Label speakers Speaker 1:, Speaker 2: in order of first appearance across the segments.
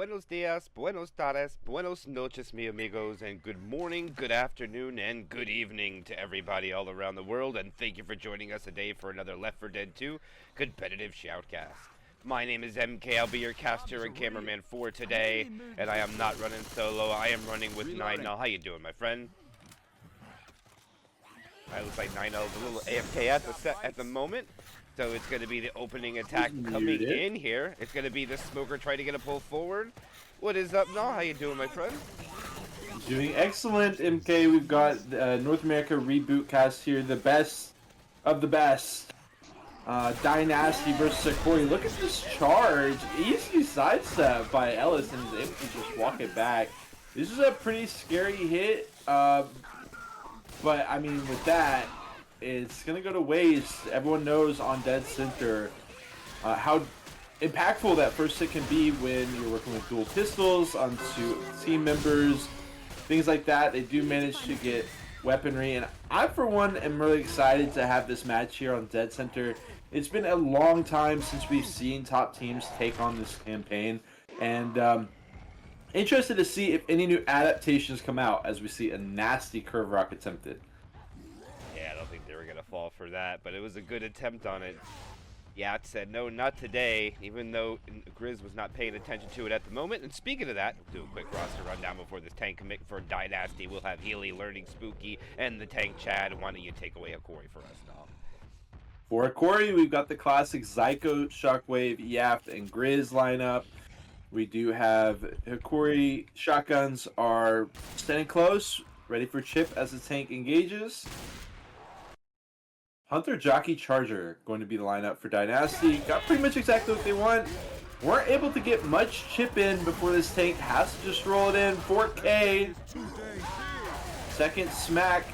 Speaker 1: buenos dias, buenos tardes, buenos noches, mi amigos, and good morning, good afternoon, and good evening to everybody all around the world, and thank you for joining us today for another Left 4 Dead 2 competitive shoutcast. My name is MK, I'll be your caster and cameraman for today, and I am not running solo, I am running with Nine. How you doing, my friend? I look like 9 is a little AFK at the moment. So it's going to be the opening attack coming in here. It's going to be the smoker trying to get a pull forward. What is up now? How you doing, my friend?
Speaker 2: Doing excellent, MK. We've got North America ReBooT cast here. The best of the best. Dynasty versus Hokori. Look at this charge. Easy sidestep by Ellis, and he's able to just walk it back. This is a pretty scary hit. But, I mean, with that, it's going to go to waste. Everyone knows on Dead Center how impactful that first hit can be when you're working with dual pistols on team members, things like that. They do manage to get weaponry, and I, for one, am really excited to have this match here on Dead Center. It's been a long time since we've seen top teams take on this campaign, and interested to see if any new adaptations come out as we see a nasty curve rock attempted.
Speaker 1: Yeah, I don't think they were going to fall for that, but it was a good attempt on it. Yat said, no, not today, even though Grizz was not paying attention to it at the moment. And speaking of that, we'll do a quick roster rundown before this tank commit for Dynasty. We'll have Healy, Learning Spooky, and the tank Chad. Why don't you take away Hokori for us now?
Speaker 2: For Hokori, we've got the classic Zyko, Shockwave, Yaft, and Grizz lineup. We do have Hokori shotguns are standing close, ready for chip as the tank engages. Hunter, Jockey, Charger going to be the lineup for Dynasty. Got pretty much exactly what they want. Weren't able to get much chip in before this tank has to just roll it in. 4K. Second smack.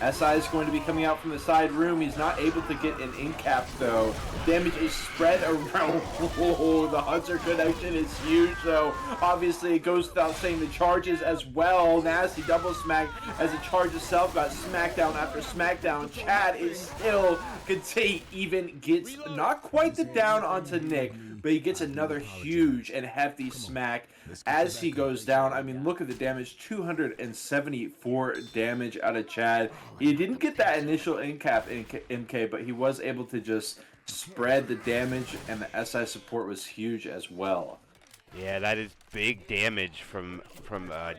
Speaker 2: SI is going to be coming out from the side room. He's not able to get an in cap though. Damage is spread around. Oh, the Hunter connection is huge though. Obviously it goes without saying the charges as well. Nasty double smack as the charge itself got smackdown after smackdown. Chad is still contained, even gets not quite the down onto Nick, but he gets another huge and hefty smack as he goes down. I mean, look at the damage, 274 damage out of Chad. He didn't get that initial in cap MK, but he was able to just spread the damage, and the SI support was huge as well.
Speaker 1: Yeah, that is big damage from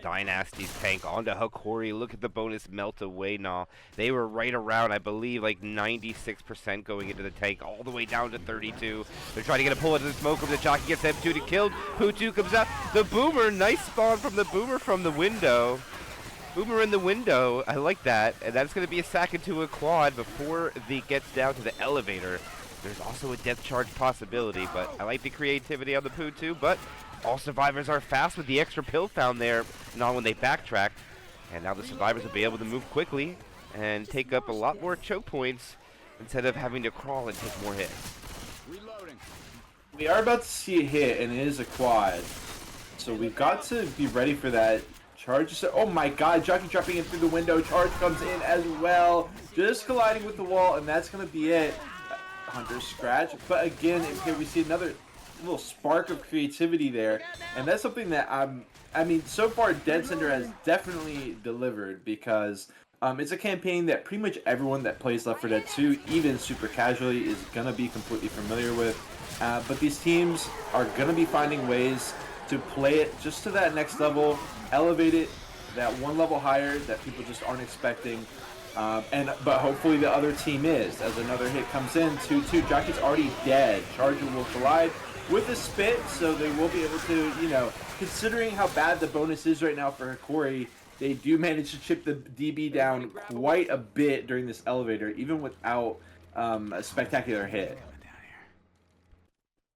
Speaker 1: Dynasty's tank onto Hokori. Look at the bonus melt away now. They were right around, I believe, like 96% going into the tank, all the way down to 32. They're trying to get a pull into the smoke. The Jockey gets M2 to killed. Putu comes out. The Boomer, nice spawn from the Boomer from the window. Boomer in the window, I like that. And that's going to be a sack into a quad before it gets down to the elevator. There's also a death charge possibility, but I like the creativity on the Putu, but all survivors are fast with the extra pill found there, not when they backtrack. And now the survivors will be able to move quickly and take up a lot more choke points instead of having to crawl and take more hits.
Speaker 2: We are about to see a hit, and it is a quad. So we've got to be ready for that. Charge, oh my god, Jockey dropping in through the window. Charge comes in as well. Just colliding with the wall, and that's going to be it. Hunter scratch, but again, here we see another little spark of creativity there, and that's something that I mean, so far Dead Center has definitely delivered, because it's a campaign that pretty much everyone that plays Left 4 Dead 2, even super casually, is gonna be completely familiar with. But these teams are gonna be finding ways to play it just to that next level, elevate it that one level higher that people just aren't expecting. But hopefully the other team is, as another hit comes in. 2-2. Jockey's already dead. Charger will collide with a spit, so they will be able to, you know, considering how bad the bonus is right now for Hokori, they do manage to chip the DB down quite a bit during this elevator, even without a spectacular hit.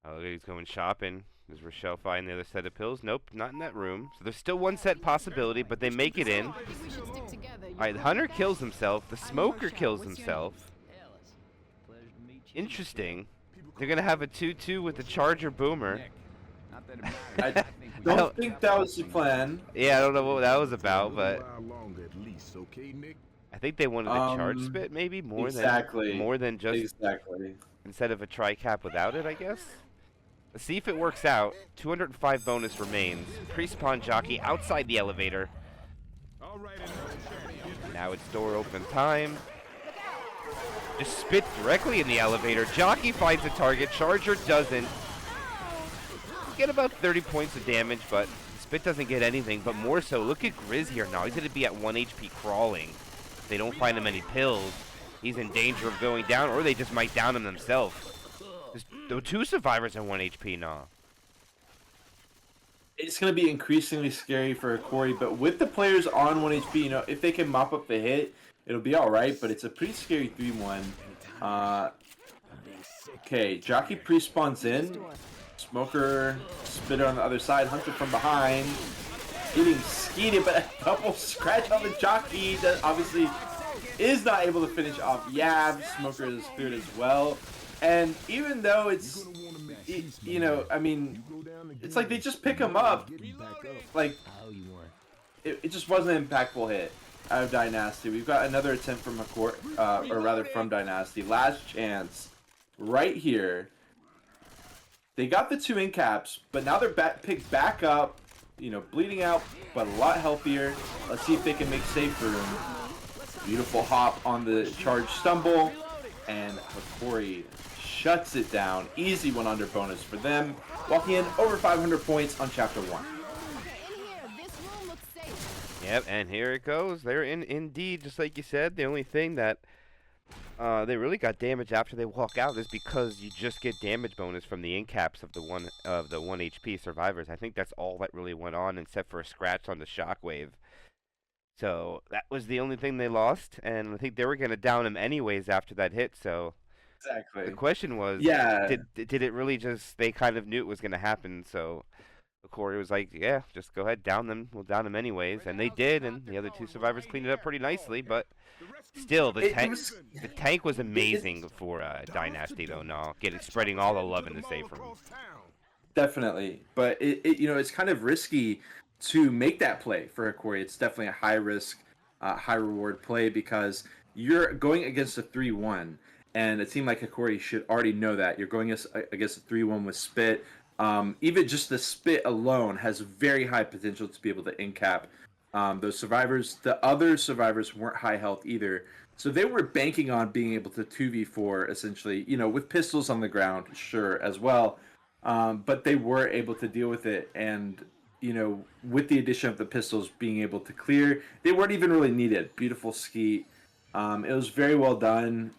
Speaker 1: Oh, he's going shopping. Is Rochelle finding the other set of pills? Nope, not in that room. So there's still one set possibility, but they make it in. Alright, the Hunter kills himself. The Smoker kills himself. Interesting. They're going to have a 2-2 with the Charger Boomer.
Speaker 2: I don't think that was the plan.
Speaker 1: Yeah, I don't know what that was about, but I think they wanted a charge spit, maybe more than just
Speaker 2: exactly.
Speaker 1: instead of a tri-cap without it, I guess. Let's see if it works out. 205 bonus remains. Pre-spawn jockey outside the elevator. Now it's door open time. Just spit directly in the elevator. Jockey finds the target. Charger doesn't. Get about 30 points of damage, but Spit doesn't get anything. But more so, look at Grizz here now. He's going to be at 1 HP crawling. If they don't find him any pills, he's in danger of going down, or they just might down him themselves. There's 2 survivors at 1 HP now.
Speaker 2: It's going to be increasingly scary for Hokori, but with the players on 1 HP, you know, if they can mop up the hit, it'll be alright, but it's a pretty scary 3-1. Okay, Jockey pre-spawns in. Smoker, Spitter on the other side, Hunter from behind. Getting skeeted, but a double scratch on the Jockey that obviously is not able to finish off Yav. Smoker is cleared as well. And even though it's, you know, I mean, it's like they just pick him up. Like, it just wasn't an impactful hit out of Dynasty. We've got another attempt from Hokori, or rather from Dynasty. Last chance right here. They got the 2 in caps, but now they're picked back up, you know, bleeding out, but a lot healthier. Let's see if they can make safe room. Beautiful hop on the charge stumble, and Hokori shuts it down. Easy 1 under bonus for them, walking in over 500 points on Chapter 1.
Speaker 1: Yep, and here it goes. They're in indeed, just like you said. The only thing that they really got damage after they walk out is because you just get damage bonus from the in-caps of the 1 HP survivors. I think that's all that really went on, except for a scratch on the shockwave. So that was the only thing they lost, and I think they were going to down him anyways after that hit. So
Speaker 2: exactly.
Speaker 1: The question was,
Speaker 2: yeah,
Speaker 1: did it really just? They kind of knew it was going to happen, so Hokori was like, yeah, just go ahead, down them. We'll down them anyways, and they did, and the other 2 survivors cleaned it up pretty nicely, but. Still, the tank was amazing for Dynasty, though. No, spreading all the love in the safe room.
Speaker 2: Definitely, but you know, it's kind of risky to make that play for Hokori. It's definitely a high risk, high reward play because you're going against a 3-1, and it seemed like Hokori should already know that you're going against a 3-1 with Spit. Even just the Spit alone has very high potential to be able to in-cap. Those survivors, the other survivors weren't high health either. So they were banking on being able to 2v4 essentially, you know, with pistols on the ground, sure, as well. But they were able to deal with it. And, you know, with the addition of the pistols being able to clear, they weren't even really needed. Beautiful skeet. It was very well done.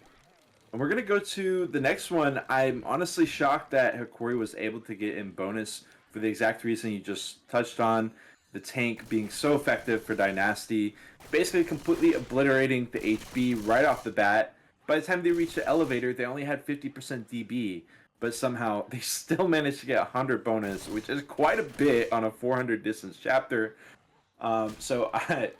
Speaker 2: And we're going to go to the next one. I'm honestly shocked that Hokori was able to get in bonus for the exact reason you just touched on. The tank being so effective for Dynasty, basically completely obliterating the HB right off the bat. By the time they reached the elevator, they only had 50% DB, but somehow they still managed to get 100 bonus, which is quite a bit on a 400 distance chapter. So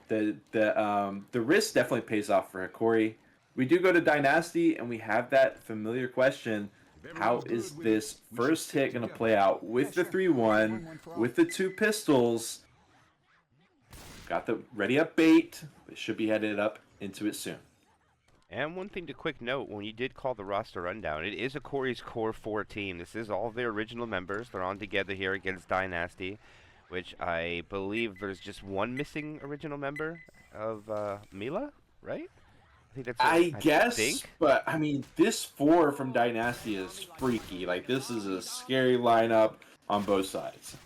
Speaker 2: the risk definitely pays off for Hokori. We do go to Dynasty, and we have that familiar question. How is this first hit going to play out with the 3-1, with the 2 pistols? Got the ready up bait. It should be headed up into it soon.
Speaker 1: And one thing to quick note, when you did call the roster rundown, it is Hokori's core 4 team. This is all of their original members. They're on together here against Dynasty, which I believe there's just 1 missing original member of Mila, right? I think that's
Speaker 2: I guess, but I mean, this 4 from Dynasty is freaky. Like, this is a scary lineup on both sides.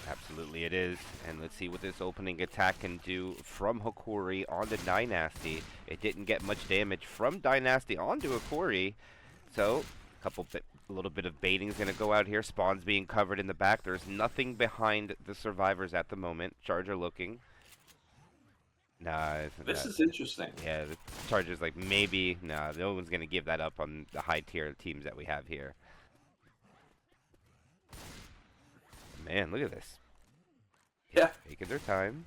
Speaker 1: Absolutely it is, and let's see what this opening attack can do from Hokori onto Dynasty. It didn't get much damage from Dynasty onto Hokori, so a little bit of baiting is going to go out here. Spawn's being covered in the back. There's nothing behind the survivors at the moment. Charger looking. Nah,
Speaker 2: this is interesting.
Speaker 1: Yeah, the Charger's like, maybe, nah, no one's going to give that up on the high tier teams that we have here. Man, look at this.
Speaker 2: Yeah.
Speaker 1: Taking their time.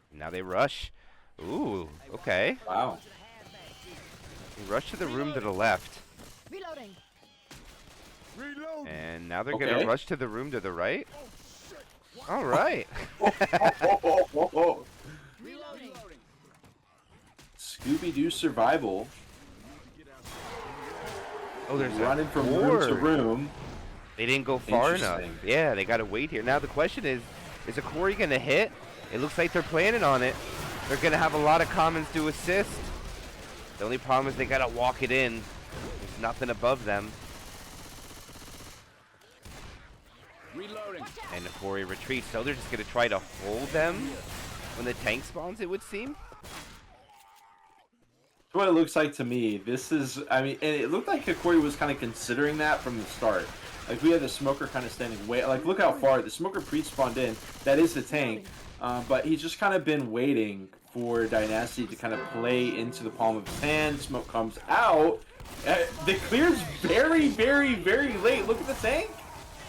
Speaker 1: Now they rush. Ooh, okay.
Speaker 2: Wow.
Speaker 1: They rush to the room to the left.
Speaker 3: Reloading.
Speaker 1: And now they're going to rush to the room to the right. All right.
Speaker 2: Scooby-Doo survival.
Speaker 1: Oh, there's
Speaker 2: running from room to room.
Speaker 1: They didn't go far enough.
Speaker 2: Interesting.
Speaker 1: Yeah, they got to wait here. Now the question is Hokori going to hit? It looks like they're planning on it. They're going to have a lot of commons to assist. The only problem is they got to walk it in. There's nothing above them.
Speaker 3: Reloading.
Speaker 1: And Hokori retreats, so they're just going to try to hold them when the tank spawns, it would seem.
Speaker 2: That's what it looks like to me. This is, I mean, and it looked like Hokori was kind of considering that from the start. Like, we had the smoker kind of standing way, like, look how far the smoker pre-spawned in. That is the tank. But he's just kind of been waiting for Dynasty to kind of play into the palm of his hand. Smoke comes out. The clear's very, very, very late. Look at the tank.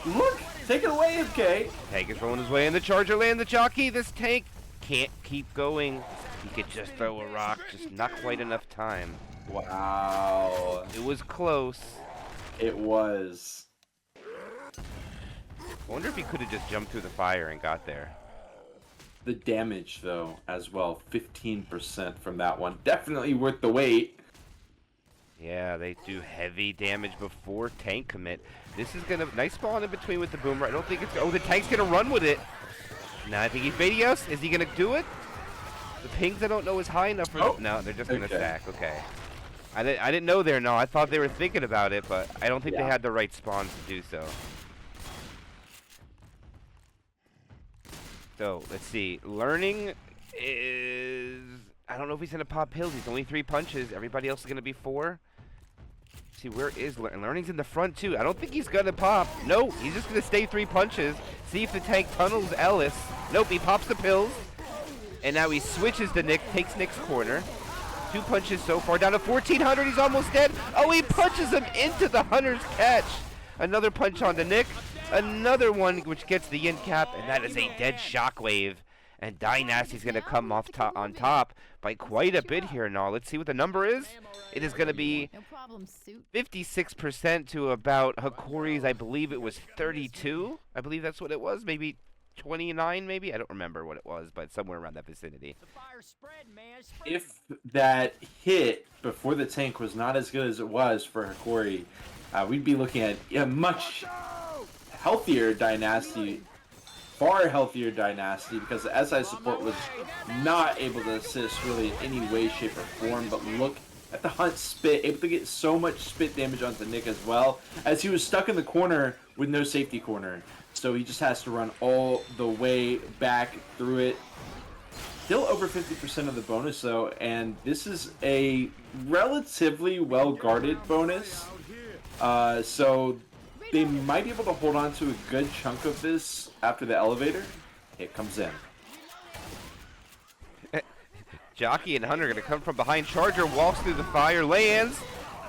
Speaker 2: Look. Take it away, MK.
Speaker 1: Tank is rolling his way in. The charger land the jockey. This tank can't keep going. He could just throw a rock. Just not quite enough time.
Speaker 2: Wow.
Speaker 1: It was close.
Speaker 2: It was.
Speaker 1: I wonder if he could have just jumped through the fire and got there.
Speaker 2: The damage, though, as well. 15% from that one. Definitely worth the wait.
Speaker 1: Yeah, they do heavy damage before tank commit. This is gonna nice spawn in between with the boomer. I don't think it's. Oh, the tank's gonna run with it. Now I think he's baiting us. Is he gonna do it? The pings I don't know is high enough for.
Speaker 2: Oh,
Speaker 1: no, they're just gonna
Speaker 2: okay.
Speaker 1: stack. Okay. I didn't know there. No, I thought they were thinking about it, but I don't think they had the right spawns to do so. So let's see. Learning is. I don't know if he's gonna pop pills. He's only 3 punches. Everybody else is gonna be 4. See, where is Learning's in the front too. I don't think he's gonna pop. No, he's just gonna stay 3 punches. See if the tank tunnels Ellis. Nope, he pops the pills. And now he switches to Nick, takes Nick's corner. 2 punches so far, down to 1400. He's almost dead. Oh, he punches him into the Hunter's catch. Another punch on the Nick. Another one which gets the end cap, and that is a dead shockwave. And Dynasty's gonna come off on top by quite a bit here now. Let's see what the number is. It is gonna be 56% to about Hokori's. I believe it was 32. I believe that's what it was. Maybe 29, maybe. I don't remember what it was, but somewhere around that vicinity.
Speaker 2: If that hit before the tank was not as good as it was for Hokori, we'd be looking at a much healthier Dynasty. Far healthier Dynasty, because the SI support was not able to assist really in any way, shape, or form. But look at the Hunt spit, able to get so much spit damage onto Nick as well, as he was stuck in the corner with no safety corner. So he just has to run all the way back through it. Still over 50% of the bonus though, and this is a relatively well-guarded bonus. So they might be able to hold on to a good chunk of this after the elevator. It comes in.
Speaker 1: Jockey and Hunter are going to come from behind. Charger walks through the fire, lands.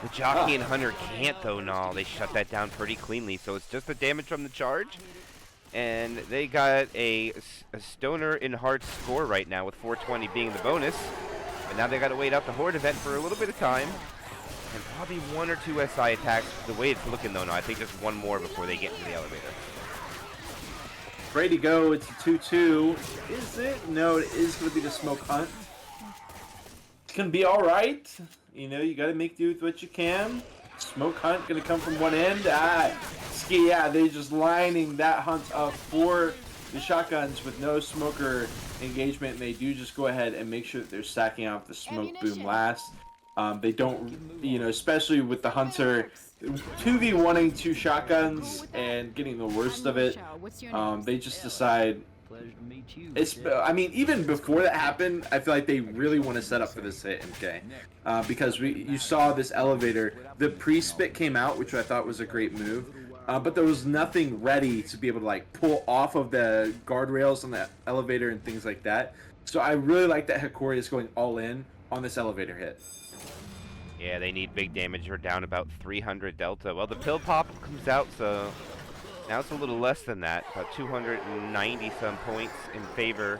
Speaker 1: The Jockey and Hunter can't though, no. They shut that down pretty cleanly. So it's just the damage from the charge. And they got a Stoner in Hearts score right now with 420 being the bonus. But now they got to wait out the Horde event for a little bit of time. And probably 1 or 2 SI attacks. The way it's looking though, no, I think just 1 more before they get into the elevator.
Speaker 2: Ready to go. It's a 2-2. Is it? No, it is going to be the Smoke Hunt. It's going to be all right. You know, you got to make do with what you can. Smoke Hunt going to come from one end. Ski, yeah, they're just lining that hunt up for the shotguns with no smoker engagement. And they do just go ahead and make sure that they're stacking out the smoke boom last. They don't, you know, especially with the Hunter 2v1ing 2 shotguns and getting the worst of it. They just decide. I mean, even before that happened, I feel like they really want to set up for this hit, MK. Because you saw this elevator. The pre-spit came out, which I thought was a great move. But there was nothing ready to be able to like pull off of the guardrails on the elevator and things like that. So I really like that Hokori is going all in on this elevator hit.
Speaker 1: Yeah, they need big damage. We're down about 300 delta. Well, the pill pop comes out, so now it's a little less than that. About 290 some points in favor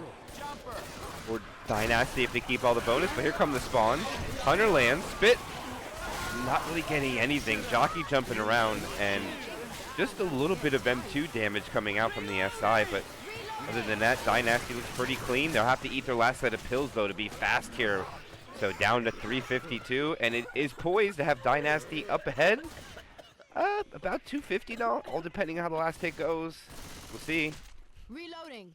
Speaker 1: for Dynasty if they keep all the bonus. But here come the spawn. Hunter lands. Spit. Not really getting anything. Jockey jumping around. And just a little bit of M2 damage coming out from the SI. But other than that, Dynasty looks pretty clean. They'll have to eat their last set of pills, though, to be fast here. So down to 352, and it is poised to have Dynasty up ahead. About 250 now, all depending on how the last hit goes. We'll see.
Speaker 4: Reloading.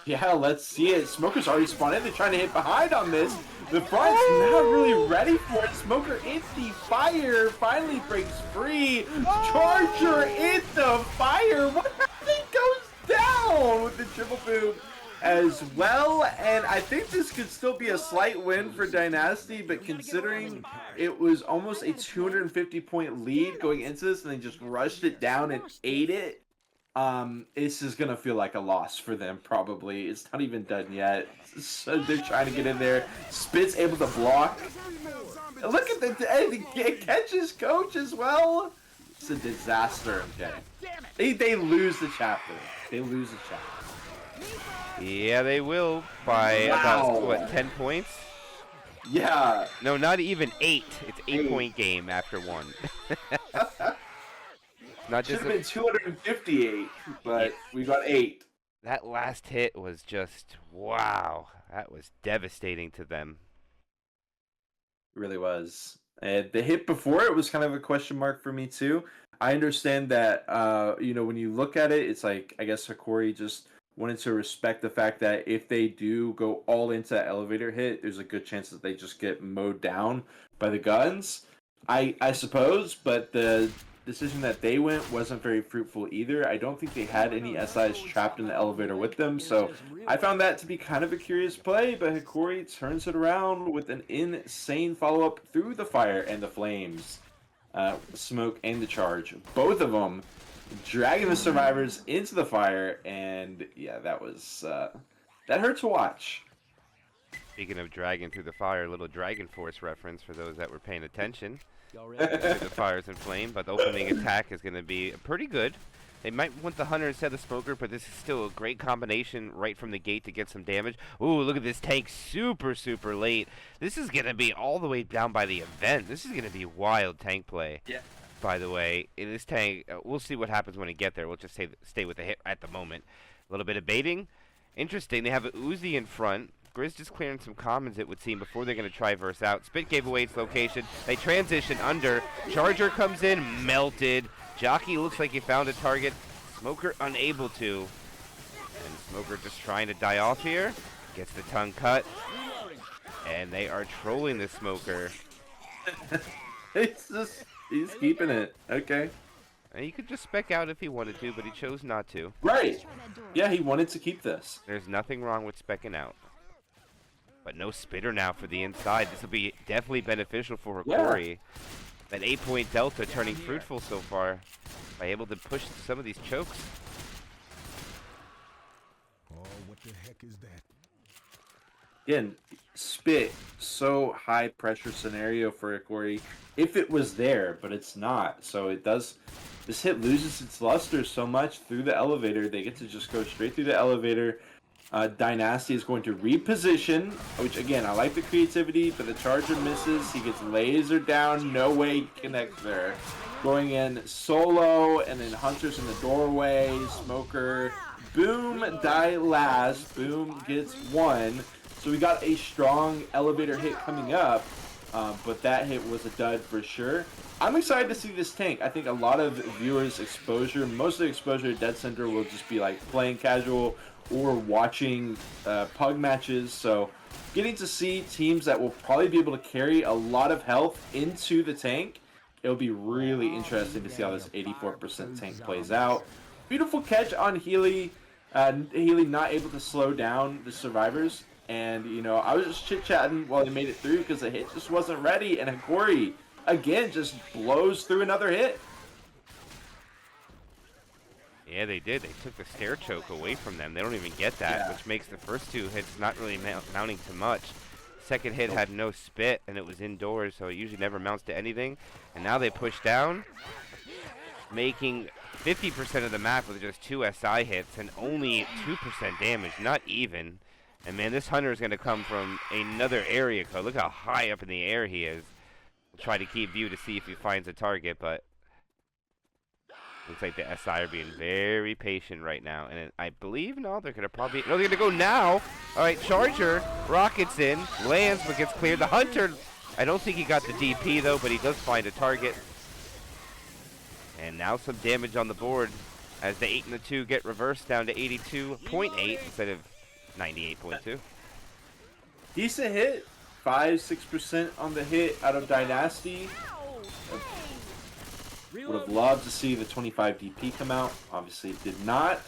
Speaker 2: Yeah, let's see it. Smoker's already spawned in. They're trying to hit behind on this. The front's not really ready for it. Smoker in the fire. Finally breaks free. Charger in the fire. What thing goes down with the triple boom as well. And I think this could still be a slight win for Dynasty, but considering it was almost a 250-point lead going into this and they just rushed it down and ate it, this is gonna feel like a loss for them probably. It's not even done yet. So they're trying to get in there. Spit's able to block. Look at the catches coach as well. It's a disaster. Okay, they lose the chapter. They lose the chapter.
Speaker 1: Yeah, they will by about what 10 points.
Speaker 2: Yeah.
Speaker 1: No, not even 8. It's 8-point game after 1. Not
Speaker 2: Should
Speaker 1: just
Speaker 2: have been 258, but we got 8.
Speaker 1: that last hit was just wow. That was devastating to them.
Speaker 2: It really was. And the hit before it was kind of a question mark for me too. I understand that when you look at it, it's like I guess Hokori just wanted to respect the fact that if they do go all into that elevator hit, there's a good chance that they just get mowed down by the guns. I suppose, but the decision that they went wasn't very fruitful either. I don't think they had any SIs trapped in the elevator with them, so I found that to be kind of a curious play, but Hokori turns it around with an insane follow-up through the fire and the flames. Smoke and the charge. Both of them dragging the survivors into the fire, and yeah, that was that hurt to watch.
Speaker 1: Speaking of dragging through the fire, a little Dragon Force reference for those that were paying attention. The fire's in flame, but the opening attack is going to be pretty good. They might want the Hunter instead of the Smoker, but this is still a great combination right from the gate to get some damage. Ooh, look at this tank super, super late. This is going to be all the way down by the event. This is going to be wild tank play.
Speaker 2: Yeah.
Speaker 1: By the way, in this tank, we'll see what happens when we get there. We'll just stay with the hit at the moment. A little bit of baiting. Interesting, they have an Uzi in front. Grizz just clearing some commons, it would seem, before they're going to try verse out. Spit gave away its location. They transition under. Charger comes in, melted. Jockey looks like he found a target. Smoker unable to. And Smoker just trying to die off here. Gets the tongue cut. And they are trolling the Smoker.
Speaker 2: He's keeping it. Okay.
Speaker 1: And he could just spec out if he wanted to, but he chose not to.
Speaker 2: Right. Yeah, he wanted to keep this.
Speaker 1: There's nothing wrong with specking out. But no spitter now for the inside. This will be definitely beneficial for Hokori. Yeah. That 8-point delta turning fruitful so far by able to push some of these chokes.
Speaker 3: Oh, what the heck is that?
Speaker 2: Again, Spit, so high pressure scenario for Hokori if it was there, but it's not. So it does. This hit loses its luster so much through the elevator. They get to just go straight through the elevator. Dynasty is going to reposition, which again, I like the creativity, but the Charger misses. He gets lasered down. No way he connects there. Going in solo, and then Hunter's in the doorway. Smoker, boom, die last. Boom gets 1. So we got a strong elevator hit coming up, but that hit was a dud for sure. I'm excited to see this tank. I think a lot of viewers' exposure, most of the exposure at Dead Center will just be like playing casual or watching pug matches. So getting to see teams that will probably be able to carry a lot of health into the tank, it'll be really interesting to see how this 84% tank plays out. Beautiful catch on Healy. Healy not able to slow down the survivors. And, you know, I was just chit-chatting while they made it through because the hit just wasn't ready. And Hokori, again, just blows through another hit.
Speaker 1: Yeah, they did. They took the stair choke away from them. They don't even get that, which makes the first 2 hits not really mounting to much. Second hit had no spit, and it was indoors, so it usually never mounts to anything. And now they push down, making 50% of the map with just 2 SI hits and only 2% damage, not even. And man, this Hunter is going to come from another area code. Look how high up in the air he is. We'll try to keep view to see if he finds a target, but looks like the SI are being very patient right now. And I believe, no, they're going to probably, no, they're going to go now. All right, Charger rockets in, lands, but gets cleared. The Hunter, I don't think he got the DP, though, but he does find a target. And now some damage on the board as the 8 and the 2 get reversed down to 82.8 instead of 98.2.
Speaker 2: Decent hit. 5-6% on the hit out of Dynasty. Would have loved to see the 25 DP come out. Obviously it did not.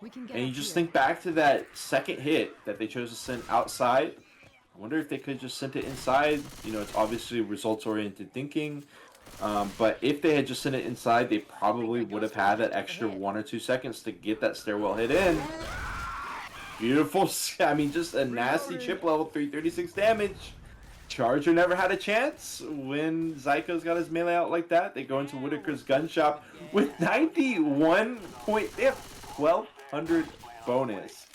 Speaker 2: And you just think back to that second hit that they chose to send outside. I wonder if they could just send it inside. You know, it's obviously results-oriented thinking. But if they had just sent it inside, they probably would have had that extra 1 or 2 seconds to get that stairwell hit in. Beautiful. I mean, just a nasty chip level, 336 damage. Charger never had a chance when Zyko's got his melee out like that. They go into Whitaker's gun shop with 91 point. They have 1,200 bonus.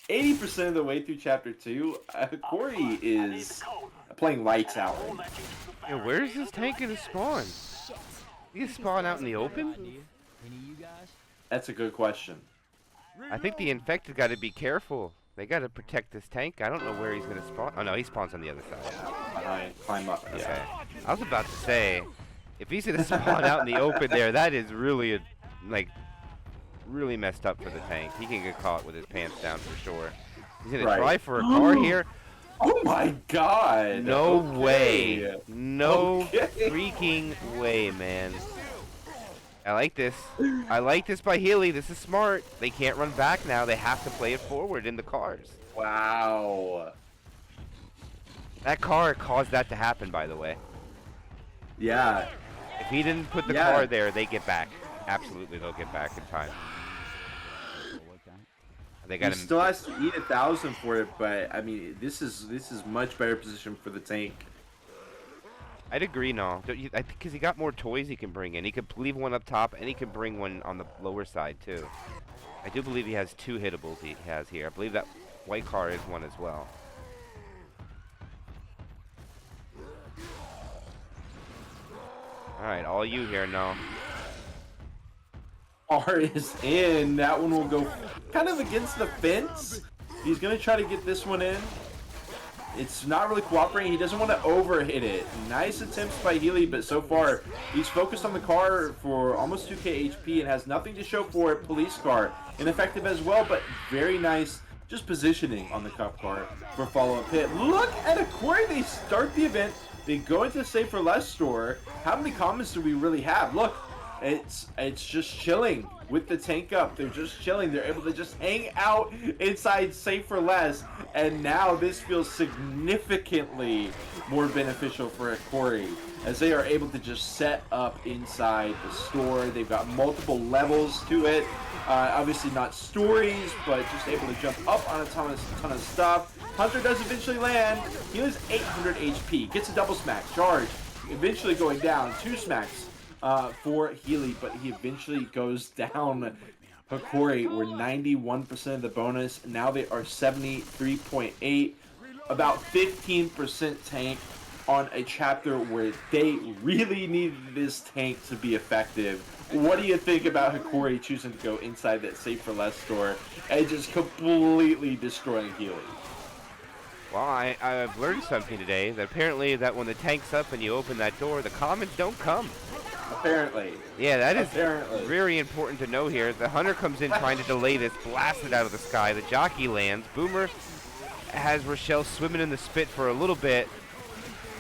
Speaker 2: 80% of the way through Chapter 2. Hokori is playing lights out.
Speaker 1: Yeah, where is this tank gonna spawn? He can spawn out in the open?
Speaker 2: That's a good question.
Speaker 1: I think the infected got to be careful. They got to protect this tank. I don't know where he's going to spawn. Oh, no, he spawns on the other side.
Speaker 2: Behind, climb up.
Speaker 1: Okay.
Speaker 2: Yeah.
Speaker 1: I was about to say, if he's going to spawn out in the open there, that is really, really messed up for the tank. He can get caught with his pants down for sure. He's going to try for a car here.
Speaker 2: Oh my god!
Speaker 1: No
Speaker 2: okay.
Speaker 1: way. No
Speaker 2: Okay.
Speaker 1: freaking way, man. I like this. I like this by Healy. This is smart. They can't run back now. They have to play it forward in the cars.
Speaker 2: Wow.
Speaker 1: That car caused that to happen, by the way.
Speaker 2: Yeah.
Speaker 1: If he didn't put the car there, they get back. Absolutely, they'll get back in time. They got
Speaker 2: He still has to eat 1,000 for it, but I mean, this is much better position for the tank.
Speaker 1: I'd agree, no. I think because he got more toys he can bring in. He could leave one up top, and he can bring one on the lower side too. I do believe he has 2 hittables he has here. I believe that white car is one as well. All right, all you here, no.
Speaker 2: R is in. That one will go kind of against the fence. He's going to try to get this one in. It's not really cooperating. He doesn't want to overhit it. Nice attempts by Healy, but so far he's focused on the car for almost 2k HP and has nothing to show for it. Police car, ineffective as well, but very nice just positioning on the cup car for follow-up hit. Look at Hokori. They start the event. They go into the Save for Less store. How many comments do we really have? Look. It's just chilling with the tank up. They're just chilling. They're able to just hang out inside Save for Less. And now this feels significantly more beneficial for Hokori as they are able to just set up inside the store. They've got multiple levels to it. Obviously not stories, but just able to jump up on a ton of stuff. Hunter does eventually land. He was 800 HP. Gets a double smack. Charge. Eventually going down. 2 smacks. For Healy, but he eventually goes down. Hokori were 91% of the bonus. Now they are 73.8, about 15% tank on a chapter where they really needed this tank to be effective. What do you think about Hokori choosing to go inside that Save for Less store and just completely destroying Healy?
Speaker 1: Well, I've learned something today, that apparently that when the tank's up and you open that door, the commons don't come.
Speaker 2: Apparently.
Speaker 1: Yeah, that is
Speaker 2: Apparently.
Speaker 1: very important to know here. The Hunter comes in trying to delay this, blasted out of the sky. The jockey lands. Boomer has Rochelle swimming in the spit for a little bit.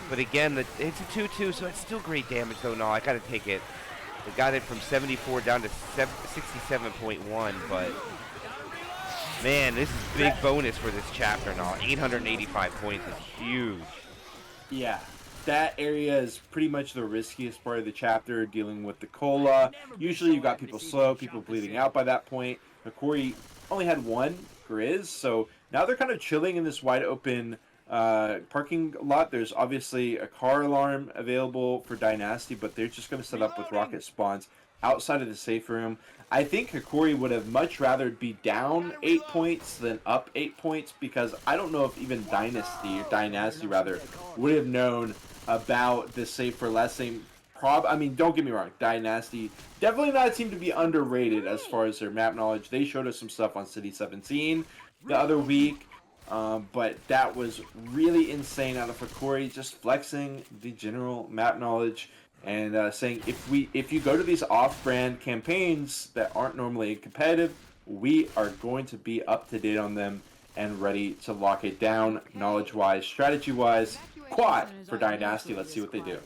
Speaker 1: But again, it's a 2-2, so it's still great damage, though. No, I got to take it. They got it from 74 down to 67.1, but man, this is big bonus for this chapter now. 885 points is huge.
Speaker 2: Yeah. That area is pretty much the riskiest part of the chapter, dealing with the cola. Usually you've got people slow, people bleeding out by that point. Hokori only had 1 Grizz, so now they're kind of chilling in this wide open parking lot. There's obviously a car alarm available for Dynasty, but they're just going to set up with rocket spawns outside of the safe room. I think Hokori would have much rather be down 8 points than up 8 points, because I don't know if even Dynasty would have known about this Save for Less thing. I mean, don't get me wrong, Dynasty definitely not a team to be underrated as far as their map knowledge. They showed us some stuff on City 17 the other week, but that was really insane out of Hokori, just flexing the general map knowledge. and saying if you go to these off-brand campaigns that aren't normally competitive, we are going to be up to date on them and ready to lock it down, knowledge-wise, strategy-wise. Quad for Dynasty. Let's see what they do.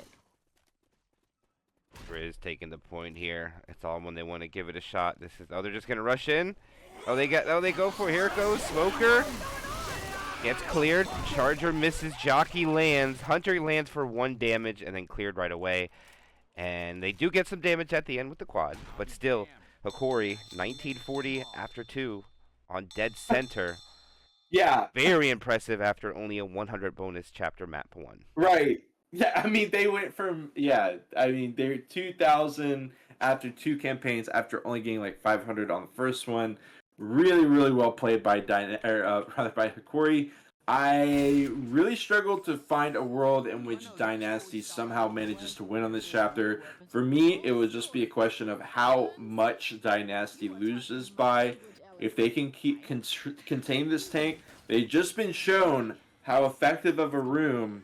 Speaker 1: Grizz taking the point here. It's all when they want to give it a shot. This is they're just gonna rush in. They go for it. Here it goes. Smoker gets cleared. Charger misses. Jockey lands. Hunter lands for 1 damage and then cleared right away. And they do get some damage at the end with the quad, but still, Hokori 1940 after 2 on dead center.
Speaker 2: Yeah.
Speaker 1: Very impressive after only a 100 bonus chapter map 1.
Speaker 2: Right. Yeah, I mean, they went from, they're 2,000 after 2 campaigns after only getting like 500 on the first one. Really, really well played by by Hokori. I really struggled to find a world in which Dynasty somehow manages to win on this chapter. For me, it would just be a question of how much Dynasty loses by. If they can contain this tank, they've just been shown how effective of a room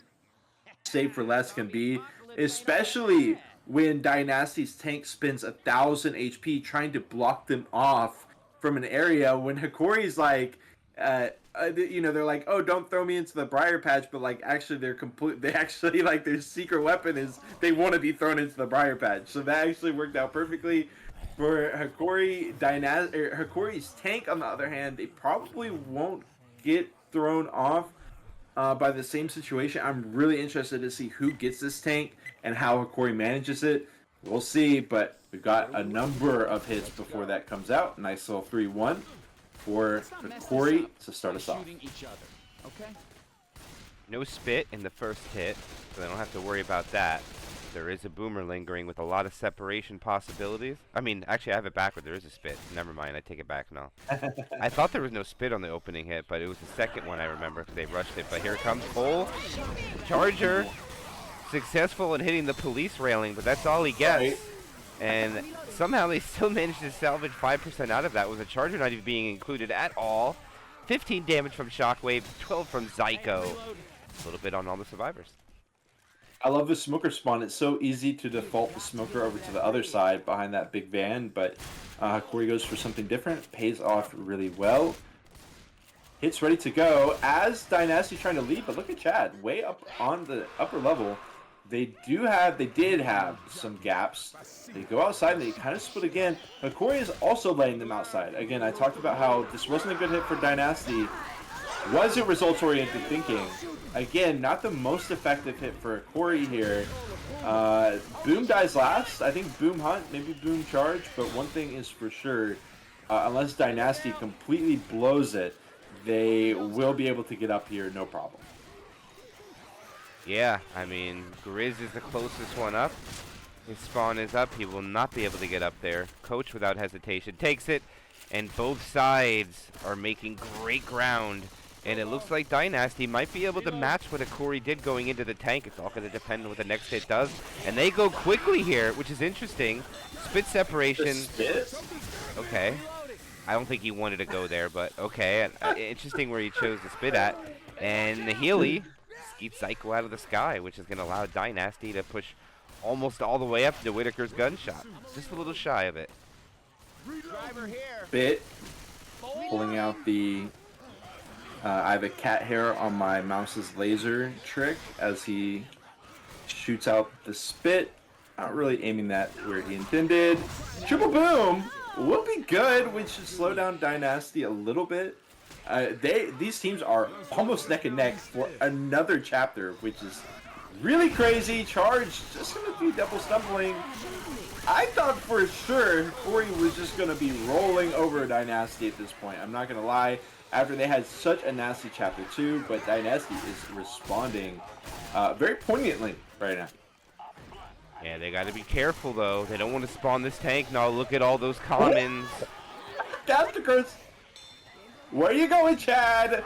Speaker 2: Save for Less can be, especially when Dynasty's tank spends 1,000 HP trying to block them off from an area when Hokori's like, they're like, oh, don't throw me into the briar patch, but like actually like their secret weapon is they want to be thrown into the briar patch. So that actually worked out perfectly for Hokori. Hokori's tank, on the other hand, they probably won't get thrown off by the same situation. I'm really interested to see who gets this tank and how Hokori manages it. We'll see, but we've got a number of hits before that comes out. Nice little 3-1 for Hokori to start us off.
Speaker 1: No spit in the first hit, so they don't have to worry about that. There is a boomer lingering with a lot of separation possibilities. I mean, actually, I have it backward. There is a spit. Never mind. I take it back now. I thought there was no spit on the opening hit, but it was the second one I remember because they rushed it. But here comes Cole. Charger. Successful in hitting the police railing, but that's all he gets. And somehow they still managed to salvage 5% out of that with a Charger not even being included at all. 15 damage from Shockwave, 12 from Zyko. A little bit on all the survivors.
Speaker 2: I love the smoker spawn. It's so easy to default the smoker over to the other side behind that big van, but Hokori goes for something different. Pays off really well. Hits ready to go as Dynasty trying to lead, but look at Chad. Way up on the upper level. They did have some gaps. They go outside and they kind of split again. Hokori is also letting them outside. Again, I talked about how this wasn't a good hit for Dynasty. Was it results-oriented thinking? Again, not the most effective hit for Hokori here. Boom dies last. I think Boom Hunt, maybe Boom Charge, but one thing is for sure, unless Dynasty completely blows it, they will be able to get up here, no problem.
Speaker 1: Yeah, I mean, Grizz is the closest one up. His spawn is up. He will not be able to get up there. Coach, without hesitation, takes it, and both sides are making great ground. And it looks like Dynasty might be able to match what Hokori did going into the tank. It's all going to depend on what the next hit does. And they go quickly here, which is interesting. Spit separation.
Speaker 2: Spit?
Speaker 1: Okay. I don't think he wanted to go there, but okay. Interesting where he chose to spit at. And the Healy keeps Zyko out of the sky, which is going to allow Dynasty to push almost all the way up to Whitaker's gunshot. Just a little shy of it.
Speaker 2: Bit. Pulling out the... I have a cat hair on my mouse's laser trick as he shoots out the spit. Not really aiming that where he intended. Triple boom will be good, which should slow down Dynasty a little bit. These teams are almost neck and neck for another chapter, which is really crazy. Charge just going to be double stumbling. I thought for sure Hokori was just going to be rolling over Dynasty at this point. I'm not going to lie. After they had such a nasty chapter 2, but Dynasty is responding very poignantly right now.
Speaker 1: Yeah, they got to be careful, though. They don't want to spawn this tank. Now look at all those commons.
Speaker 2: Gasticers! Where you going, Chad?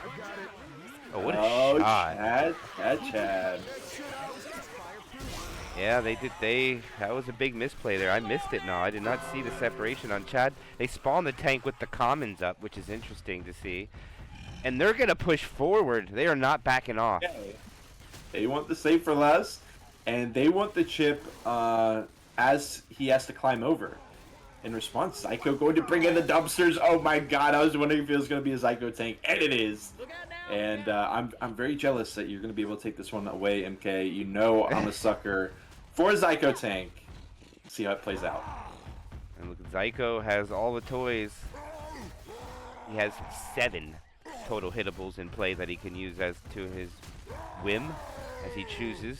Speaker 1: Oh, what a shot.
Speaker 2: Chad.
Speaker 1: Yeah, that was a big misplay there. I missed it now. I did not see the separation on Chad. They spawned the tank with the commons up, which is interesting to see. And they're going to push forward. They are not backing off.
Speaker 2: Okay. They want the save for less. and they want the chip as he has to climb over. In response, Zyko going to bring in the dumpsters. Oh my god, I was wondering if it was going to be a Zyko tank, and it is. And I'm very jealous that you're going to be able to take this one away, MK. You know I'm a sucker for a Zyko tank. See how it plays out.
Speaker 1: And look, Zyko has all the toys. He has 7 total hittables in play that he can use as to his whim, as he chooses.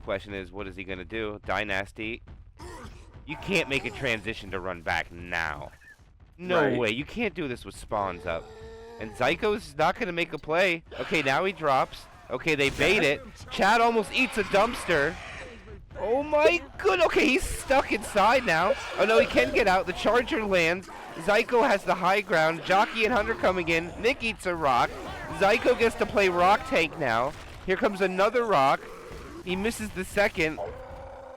Speaker 1: Question is, what is he going to do? Dynasty. You can't make a transition to run back now. No
Speaker 2: Right.
Speaker 1: way. You can't do this with spawns up. And Zyko's not going to make a play. Okay, now he drops. Okay, they bait it. Chad almost eats a dumpster. Oh my good. Okay, he's stuck inside now. Oh no, he can get out. The charger lands. Zyko has the high ground. Jockey and Hunter coming in. Nick eats a rock. Zyko gets to play rock tank now. Here comes another rock. He misses the second.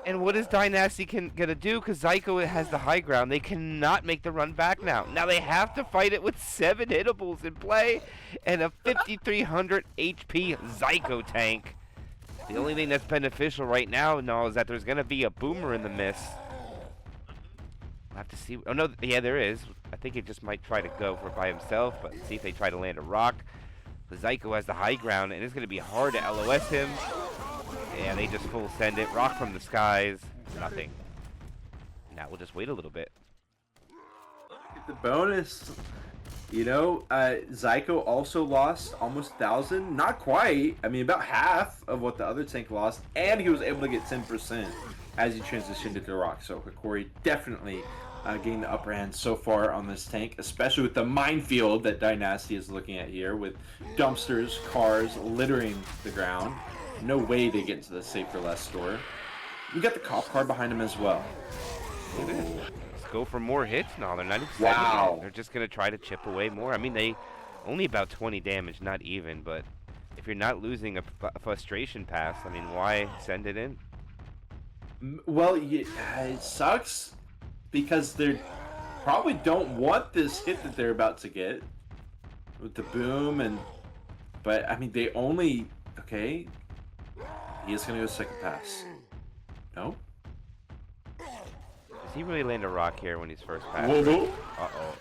Speaker 1: And what is Dynasty gonna do? Because Zyko has the high ground. They cannot make the run back now. Now they have to fight it with 7 hittables in play and a 5,300 HP Zyko tank. The only thing that's beneficial right now, is that there's gonna be a boomer in the miss. We'll have to see. Oh no, yeah, there is. I think he just might try to go for it by himself, but see if they try to land a rock. Zyko has the high ground, and it's gonna be hard to LOS him. Yeah, they just full send it. Rock from the skies. Nothing. Now we'll just wait a little bit.
Speaker 2: Get the bonus. You know, Zyko also lost almost 1,000. Not quite. I mean, about half of what the other tank lost. And he was able to get 10% as he transitioned to the rock. So Hokori definitely getting the upper hand so far on this tank, especially with the minefield that Dynasty is looking at here with dumpsters, cars littering the ground. No way they get into the Save for Less store. We got the cop car behind him as well.
Speaker 1: Let's go for more hits. No, they're not excited.
Speaker 2: Wow.
Speaker 1: They're just going to try to chip away more. I mean, they only about 20 damage, not even. But if you're not losing a frustration pass, I mean, why send it in?
Speaker 2: Well, it sucks because they probably don't want this hit that they're about to get with the boom. But, I mean, they only... Okay. He is going to go second pass. No?
Speaker 1: Does he really land a rock here when he's first passed?
Speaker 2: Whoa.
Speaker 1: Uh-oh.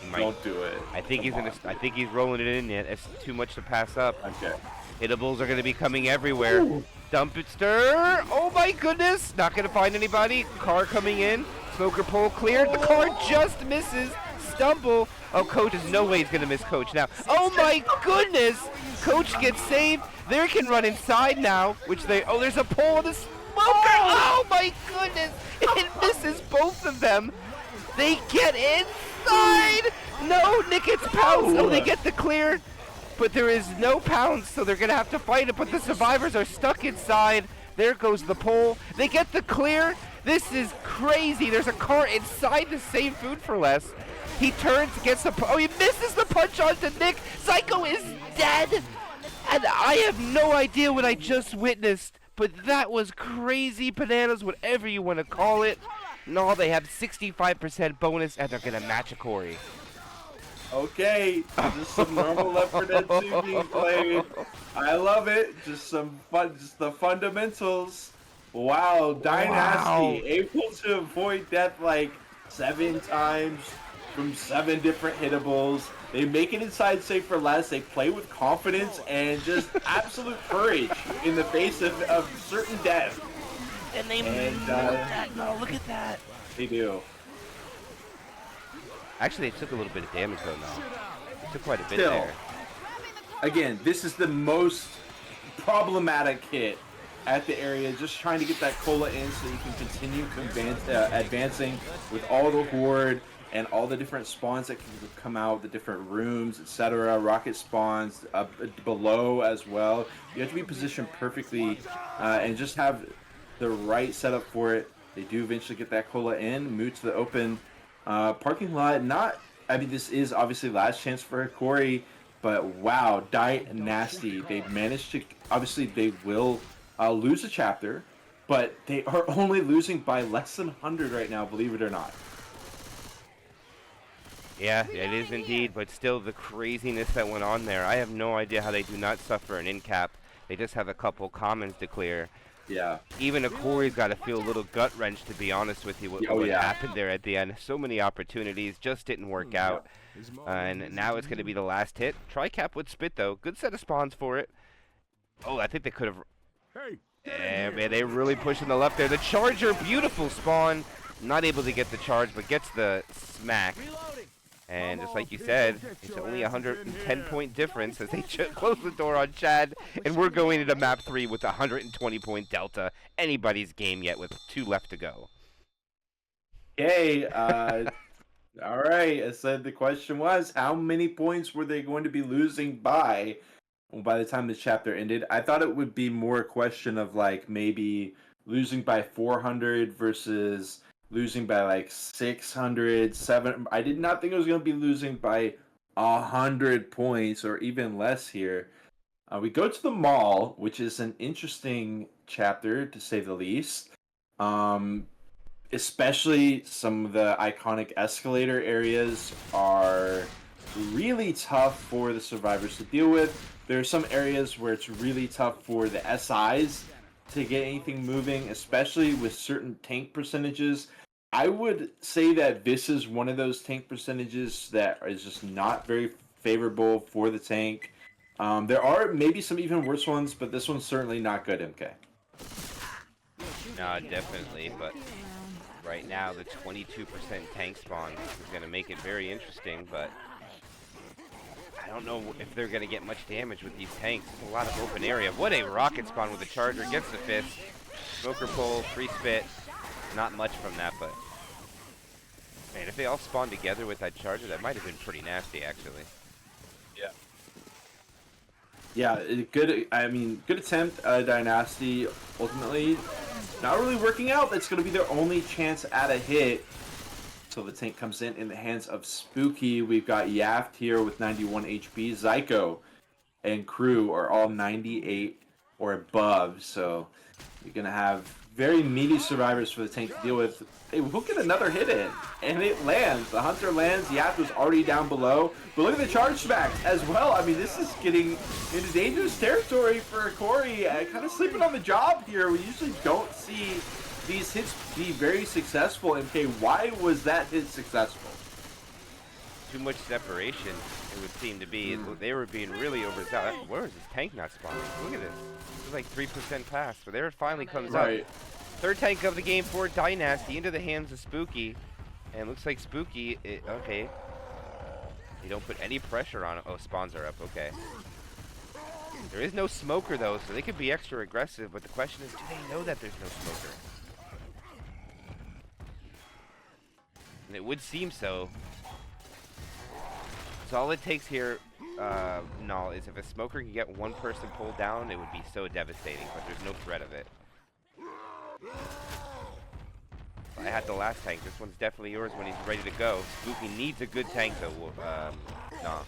Speaker 1: He might.
Speaker 2: Don't do it.
Speaker 1: I think he's gonna. I think he's rolling it in yet. It's too much to pass up.
Speaker 2: Okay.
Speaker 1: Hittables are gonna be coming everywhere. Dump it, stir. Oh my goodness! Not gonna find anybody. Car coming in. Smoker pole cleared. The car just misses. Stumble. Oh, Coach is no way he's gonna miss Coach now. Oh my goodness! Coach gets saved. They can run inside now, which they. Oh, there's a pole of the smoker. Oh my goodness! It misses both of them. They get inside. No, Nick gets pounced. Oh, they get the clear, but there is no pounce, so they're gonna have to fight it. But the survivors are stuck inside. There goes the pole. They get the clear. This is crazy. There's a car inside to save food for less. He turns, gets the. Oh, he misses the punch onto Nick. Zyko is dead. And I have no idea what I just witnessed, but that was crazy bananas, whatever you want to call it. No, they have 65% bonus, and they're going to match Hokori.
Speaker 2: Okay, just some normal Left 4 Dead 2 being played. I love it. Just some fun, just the fundamentals. Wow, Dynasty able to avoid death like 7 times from 7 different hittables. They make it inside Save for Less. They play with confidence and just absolute courage in the face of certain death.
Speaker 1: And they move that. No, look at that.
Speaker 2: They do.
Speaker 1: Actually, they took a little bit of damage, though, now. They took quite a bit
Speaker 2: Still,
Speaker 1: there.
Speaker 2: again, this is the most problematic hit at the area. Just trying to get that cola in so you can continue advancing with all the horde and all the different spawns that can come out, the different rooms, etc. Rocket spawns below as well. You have to be positioned perfectly and just have the right setup for it. They do eventually get that cola in, move to the open parking lot. I mean, this is obviously last chance for Hokori, but wow, Dynasty. They've managed to, obviously they will lose a chapter, but they are only losing by less than 100 right now, believe it or not.
Speaker 1: Yeah, it is indeed, but still the craziness that went on there. I have no idea how they do not suffer an in cap. They just have a couple commons to clear.
Speaker 2: Yeah.
Speaker 1: Even Hokori's got to feel a little gut wrench, to be honest with you, what happened there at the end. So many opportunities, just didn't work out. And now it's going to be the last hit. Tricap would spit, though. Good set of spawns for it. Oh, I think they could have... Yeah, man, they're really pushing the left there. The Charger, beautiful spawn. Not able to get the charge, but gets the smack. And just like you said, it's only a 110-point difference as they close the door on Chad. And we're going into map 3 with a 120-point delta. Anybody's game yet with 2 left to go.
Speaker 2: Okay, all right. I said the question was, how many points were they going to be losing by the time this chapter ended? I thought it would be more a question of like maybe losing by 400 versus losing by like 600, 700. I did not think it was going to be losing by 100 points or even less here. We go to the mall, which is an interesting chapter to say the least. Especially some of the iconic escalator areas are really tough for the survivors to deal with. There are some areas where it's really tough for the SIs to get anything moving, especially with certain tank percentages. I would say that this is one of those tank percentages that is just not very favorable for the tank. There are maybe some even worse ones, but this one's certainly not good, MK.
Speaker 1: No, definitely, but right now the 22% tank spawn is going to make it very interesting, but I don't know if they're going to get much damage with these tanks. It's a lot of open area. What a rocket spawn with the Charger. Gets the fist. Smoker pull, free spit. Not much from that, but man, if they all spawn together with that Charger, that might have been pretty nasty, actually.
Speaker 2: Yeah, good. I mean, good attempt. Dynasty ultimately not really working out. That's going to be their only chance at a hit. So the tank comes in the hands of Spooky. We've got Yaft here with 91 HP. Zyko and crew are all 98 or above. So you're going to have very meaty survivors for the tank to deal with. Hey, we'll get another hit in, and it lands. The Hunter lands. Yaft was already down below. But look at the charge smacks as well. I mean, this is getting into dangerous territory for Hokori. Kind of sleeping on the job here. We usually don't see these hits be very successful. MK, why was that hit successful?
Speaker 1: Too much separation, it would seem to be. They were being really overzealous. Where is this tank not spawning? Look at this. It's like 3% pass. So there it finally comes up. Third tank of the game for Dynasty into the hands of Spooky. And looks like Spooky, okay. They don't put any pressure on it. Oh, spawns are up, okay. There is no smoker though, so they could be extra aggressive, but the question is, do they know that there's no smoker? And it would seem so. So all it takes here, Null, is if a smoker can get one person pulled down, it would be so devastating, but there's no threat of it. I had the last tank. This one's definitely yours when he's ready to go. Spooky needs a good tank, though. Nah.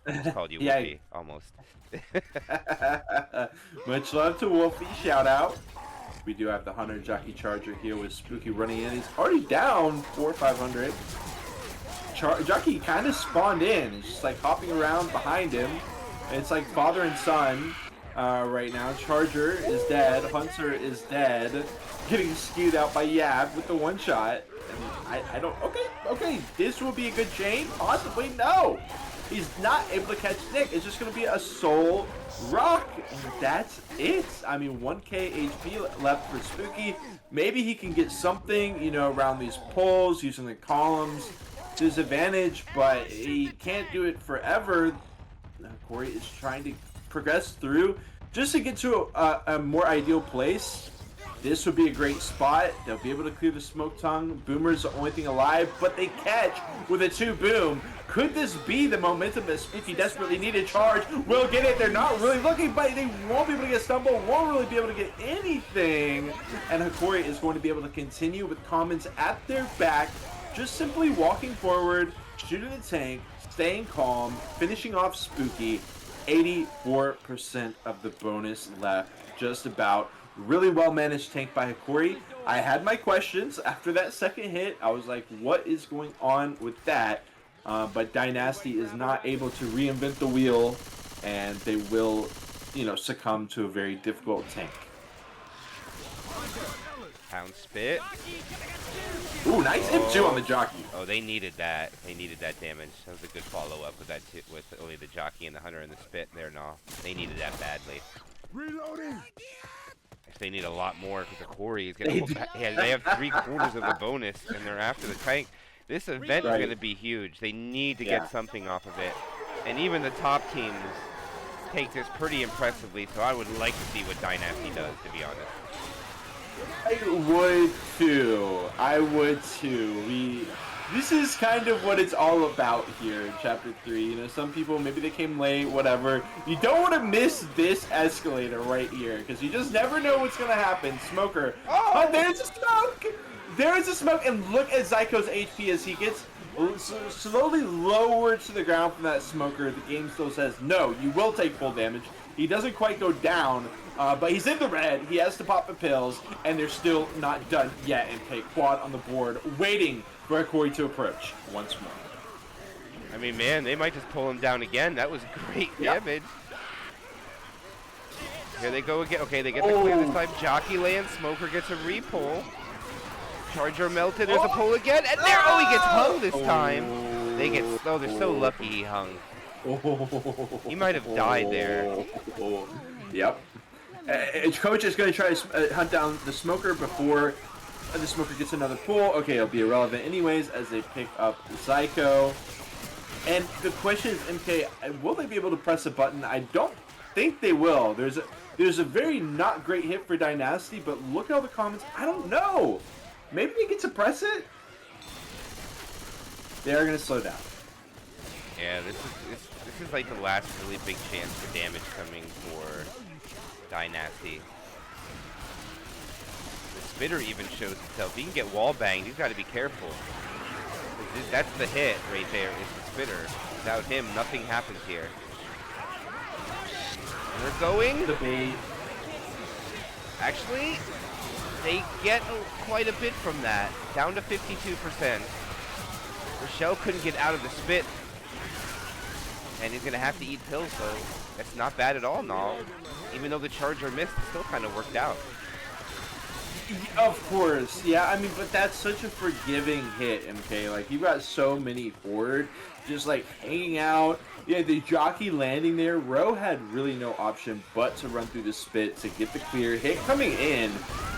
Speaker 1: I just called you Wolfie, almost.
Speaker 2: Much love to Wolfie. Shout out. We do have the Hunter Jockey Charger here with Spooky running in. He's already down 400 or 500. Jockey kind of spawned in. It's just like hopping around behind him. It's like father and son right now. Charger is dead. Hunter is dead. Getting skewed out by Yab with the one shot. And I don't... Okay. This will be a good chain. Possibly. No. He's not able to catch Nick. It's just going to be a soul rock. And that's it. I mean, 1k HP left for Spooky. Maybe he can get something, you know, around these poles using the columns to his advantage, but he can't do it forever. Corey is trying to progress through just to get to a more ideal place. This would be a great spot. They'll be able to clear the smoke tongue. Boomer's the only thing alive, but they catch with a 2-boom. Could this be the momentum that Spooky desperately needed? Charge will get it. They're not really looking, but they won't be able to get stumble, won't really be able to get anything. And Hokori is going to be able to continue with commons at their back, just simply walking forward, shooting the tank, staying calm, finishing off Spooky. 84% of the bonus left, just about. Really well managed tank by Hokori. I had my questions after that second hit. I was like, what is going on with that? But Dynasty is not able to reinvent the wheel, and they will, you know, succumb to a very difficult tank.
Speaker 1: Pound spit.
Speaker 2: Ooh, nice hit too on the jockey.
Speaker 1: Oh, they needed that. They needed that damage. That was a good follow-up with that with only the jockey and the hunter and the spit there. No, they needed that badly.
Speaker 3: Reloading.
Speaker 1: They need a lot more because Hokori is going to. Yeah, they have 3/4 of the bonus, and they're after the tank. This event is going to be huge. They need to get something off of it, and even the top teams take this pretty impressively. So I would like to see what Dynasty does, to be honest.
Speaker 2: I would too. I would too. This is kind of what it's all about here in Chapter 3. You know, some people, maybe they came late, whatever. You don't want to miss this escalator right here, because you just never know what's going to happen. Smoker. Oh, there's a smoke! There's a smoke, and look at Zyko's HP as he gets slowly lowered to the ground from that smoker. The game still says, no, you will take full damage. He doesn't quite go down, but he's in the red. He has to pop the pills, and they're still not done yet. And take quad on the board, waiting for Hokori to approach once more.
Speaker 1: I mean, man, they might just pull him down again. That was great damage. Here they go again. Okay, they get the clear this time. Jockey lands. Smoker gets a re-pull. Charger melted. There's a pull again. And there, he gets hung this time. They get, they're so lucky he hung. He might have died there.
Speaker 2: Yep. Coach is going to try to hunt down the smoker before the smoker gets another pull. Okay, it'll be irrelevant anyways as they pick up Zyko. And the question is, MK, will they be able to press a button? I don't think they will. There's a very not great hit for Dynasty, but look at all the comments. I don't know. Maybe they get to press it. They are going to slow down.
Speaker 1: Yeah, this is like the last really big chance for damage coming for Dynasty. The spitter even shows itself. He can get wall banged. He's got to be careful. That's the hit right there, is the spitter. Without him, nothing happens here. And they're going.
Speaker 2: The bait.
Speaker 1: Actually, they get quite a bit from that. Down to 52%. Rochelle couldn't get out of the spit. And he's going to have to eat pills, so that's not bad at all, no. Even though the Charger missed, it still kind of worked out.
Speaker 2: Of course, yeah, I mean, but that's such a forgiving hit, MK. Like, you've got so many forward, just like hanging out. Yeah, the jockey landing there. Ro had really no option but to run through the spit to get the clear hit coming in.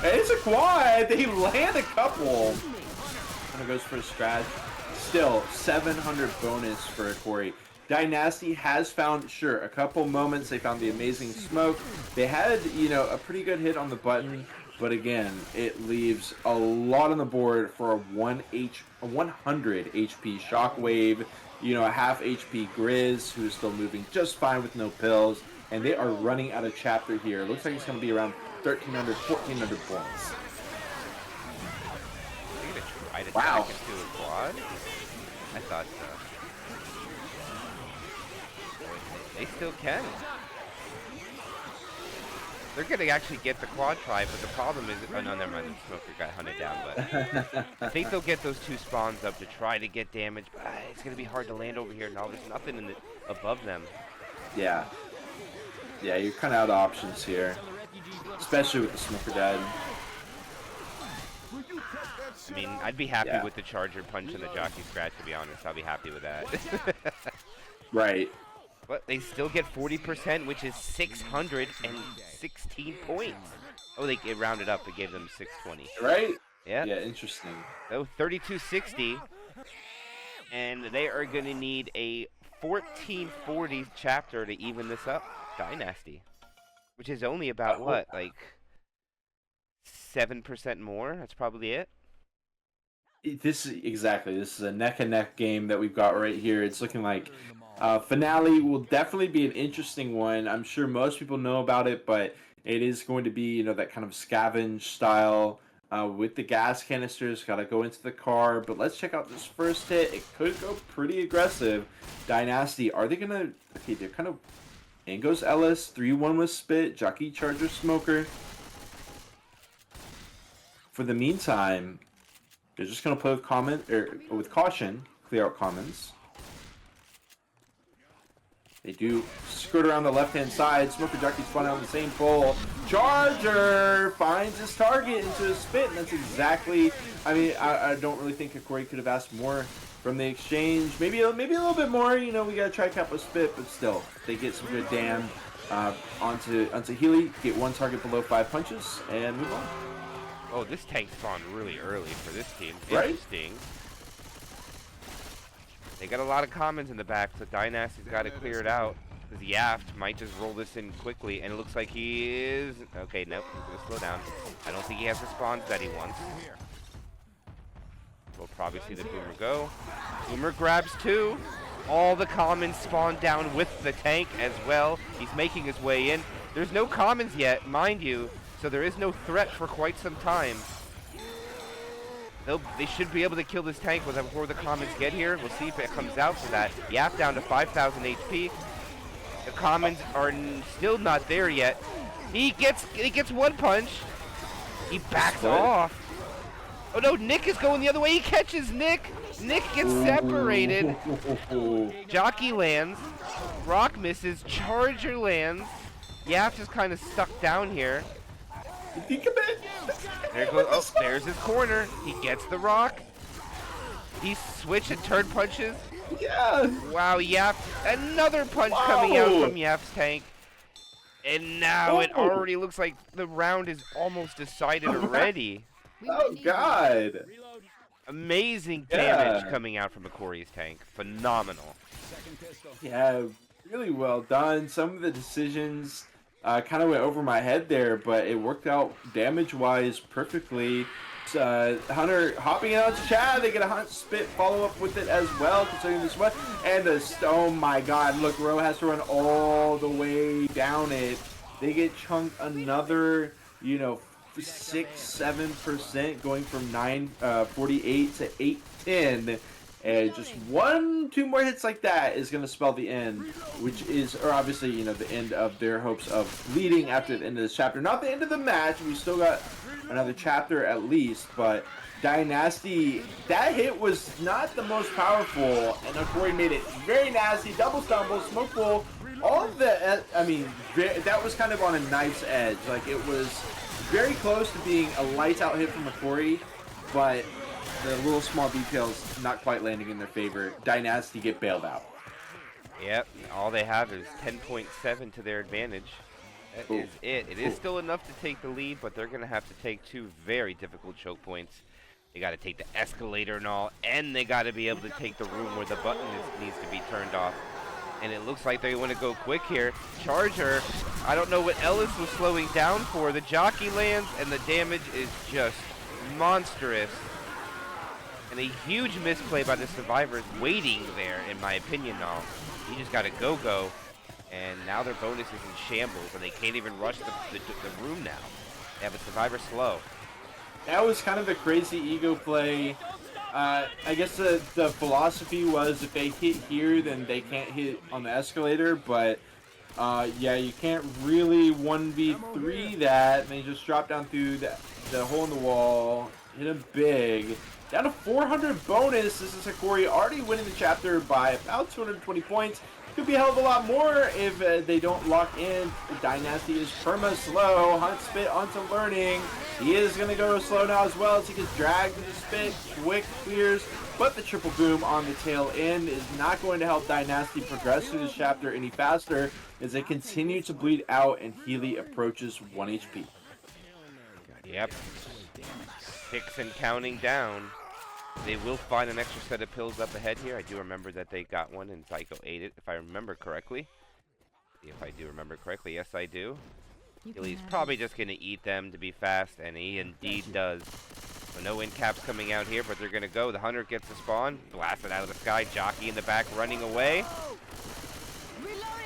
Speaker 2: And it's a quad. They land a couple. And it goes for a scratch. Still, 700 bonus for Hokori. Dynasty has found, sure, a couple moments. They found the amazing smoke. They had, you know, a pretty good hit on the button. But again, it leaves a lot on the board for a 100 HP Shockwave, you know, a half HP Grizz, who's still moving just fine with no pills. And they are running out of chapter here. It looks like it's going to be around 1,300, 1,400 points.
Speaker 1: Are you going to try to
Speaker 2: wow.
Speaker 1: Into a quad? I thought so. They still can. They're going to actually get the quad try, but the problem is... Oh, no, never mind. The smoker got hunted down, but... I think they'll get those two spawns up to try to get damage, but it's going to be hard to land over here. Now there's nothing in above them.
Speaker 2: Yeah. Yeah, you're kind of out of options here. Especially with the smoker dead.
Speaker 1: I mean, I'd be happy with the Charger punch and the jockey scratch, to be honest. I'll be happy with that.
Speaker 2: Right.
Speaker 1: But they still get 40%, which is 616 points. Oh, it rounded up. It gave them 620.
Speaker 2: Right?
Speaker 1: Yeah.
Speaker 2: Yeah, interesting.
Speaker 1: So 3260. And they are going to need a 1440 chapter to even this up. Dynasty. Which is only about, what, like 7% more? That's probably it.
Speaker 2: This is a neck-and-neck game that we've got right here. It's looking like finale will definitely be an interesting one. I'm sure most people know about it, but it is going to be, you know, that kind of scavenge style with the gas canisters. Got to go into the car. But let's check out this first hit. It could go pretty aggressive. Dynasty, are they going to... Okay, they're kind of... In goes Ellis. 3-1 with Spit. Jockey, Charger, Smoker. For the meantime, they're just going to play with with caution. Clear out commons. They do skirt around the left-hand side. Smoker Jockey spun on the same pole. Charger finds his target into a spit, and that's exactly. I mean, I don't really think Hokori could have asked more from the exchange. Maybe a little bit more. You know, we got to try Kappa spit, but still, they get some good damn onto Healy. Get one target below 5 punches and move on.
Speaker 1: Oh, this tank spawned really early for this team.
Speaker 2: Right?
Speaker 1: Interesting. They got a lot of commons in the back, so Dynasty's got to clear it out. Because Yaft might just roll this in quickly, and it looks like he is... Okay, nope, he's going to slow down. I don't think he has the spawns that he wants. We'll probably see the Boomer go. Boomer grabs 2. All the commons spawn down with the tank as well. He's making his way in. There's no commons yet, mind you, so there is no threat for quite some time. They should be able to kill this tank before the commons get here. We'll see if it comes out for that. Yap down to 5,000 HP. The commons are still not there yet. He gets 1 punch. He backs off. Oh no, Nick is going the other way. He catches Nick. Nick gets separated. Jockey lands. Rock misses. Charger lands. Yap is kind of stuck down here. There goes. Oh, there's his corner. He gets the rock. He switched and turn punches.
Speaker 2: Yeah.
Speaker 1: Wow, Yap. Another punch coming out from Yap's tank. And now it already looks like the round is almost decided already.
Speaker 2: Oh, God.
Speaker 1: Amazing damage coming out from Hokori's tank. Phenomenal.
Speaker 2: Yeah, really well done. Some of the decisions kind of went over my head there, but it worked out damage-wise perfectly. Hunter hopping out to Chad. They get a hunt spit follow-up with it as well, considering this one. And oh my God, look, Ro has to run all the way down it. They get chunked another, 6-7%, going from 948 to 810. And just 1-2 more hits like that is going to spell the end, which is, or obviously, the end of their hopes of leading after the end of this chapter. Not the end of the match. We still got another chapter at least, but Dynasty, that hit was not the most powerful, and Hokori made it very nasty. Double stumble, smoke pull, all of the, that was kind of on a knife's edge. Like, it was very close to being a lights out hit from Hokori, but the little small details not quite landing in their favor. Dynasty get bailed out.
Speaker 1: Yep, all they have is 10.7 to their advantage. That is it. It is still enough to take the lead, but they're going to have to take 2 very difficult choke points. They got to take the escalator and all, and they got to be able to take the room where the button needs to be turned off. And it looks like they want to go quick here. Charger, I don't know what Ellis was slowing down for. The jockey lands, and the damage is just monstrous. And a huge misplay by the survivors waiting there, in my opinion, now. You just got to go. And now their bonus is in shambles, and they can't even rush the room now. They have a survivor slow.
Speaker 2: That was kind of a crazy ego play. I guess the philosophy was if they hit here, then they can't hit on the escalator, but yeah, you can't really 1v3 that, and they just drop down through the hole in the wall, hit him big. Down to 400 bonus. This is Hokori already winning the chapter by about 220 points. Could be a hell of a lot more if they don't lock in. The Dynasty is perma slow. Hunt spit onto learning. He is going to go slow now as well as he gets dragged to the spit. Quick clears, but the triple boom on the tail end is not going to help Dynasty progress through this chapter any faster as they continue to bleed out and Healy approaches 1 HP.
Speaker 1: Yep. 6 and counting down. They will find an extra set of pills up ahead here. I do remember that they got one and Psycho ate it, if I remember correctly. If I do remember correctly, yes I do. He's probably just going to eat them to be fast, and he indeed does. So no wind caps coming out here, but they're going to go. The Hunter gets the spawn, blasted out of the sky. Jockey in the back running away.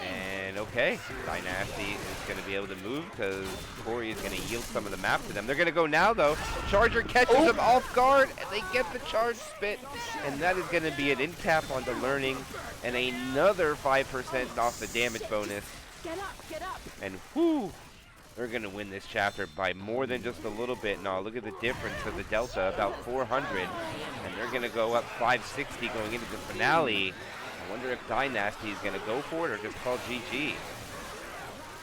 Speaker 1: And okay, Dynasty is going to be able to move because Corey is going to yield some of the map to them. They're going to go now, though. Charger catches them off guard, and they get the charge spit. And that is going to be an in cap on the learning, and another 5% off the damage bonus.
Speaker 4: Get up.
Speaker 1: And whoo, they're going to win this chapter by more than just a little bit. Now, look at the difference of the delta, about 400. And they're going to go up 560 going into the finale. wonder if Dynasty is going to go for it or just call GG.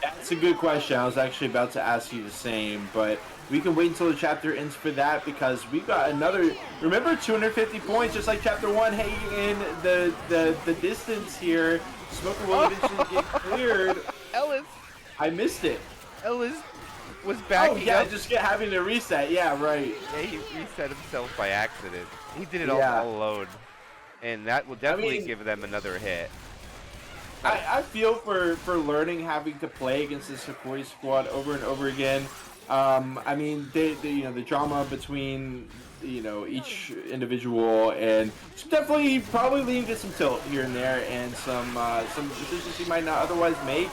Speaker 2: That's a good question. I was actually about to ask you the same, but we can wait until the chapter ends for that because we got another. Remember, 250 points, just like chapter 1. Hey, in the distance here, Smoker will eventually get cleared.
Speaker 1: Ellis.
Speaker 2: I missed it.
Speaker 1: Ellis was backing
Speaker 2: Oh yeah,
Speaker 1: up.
Speaker 2: just having to reset. Yeah, right.
Speaker 1: Yeah, he reset himself by accident. He did it all alone, and that will definitely give them another hit.
Speaker 2: I feel for learning having to play against this Hokori squad over and over again. I mean, they the drama between each individual, and definitely probably leading to some tilt here and there, and some decisions he might not otherwise make.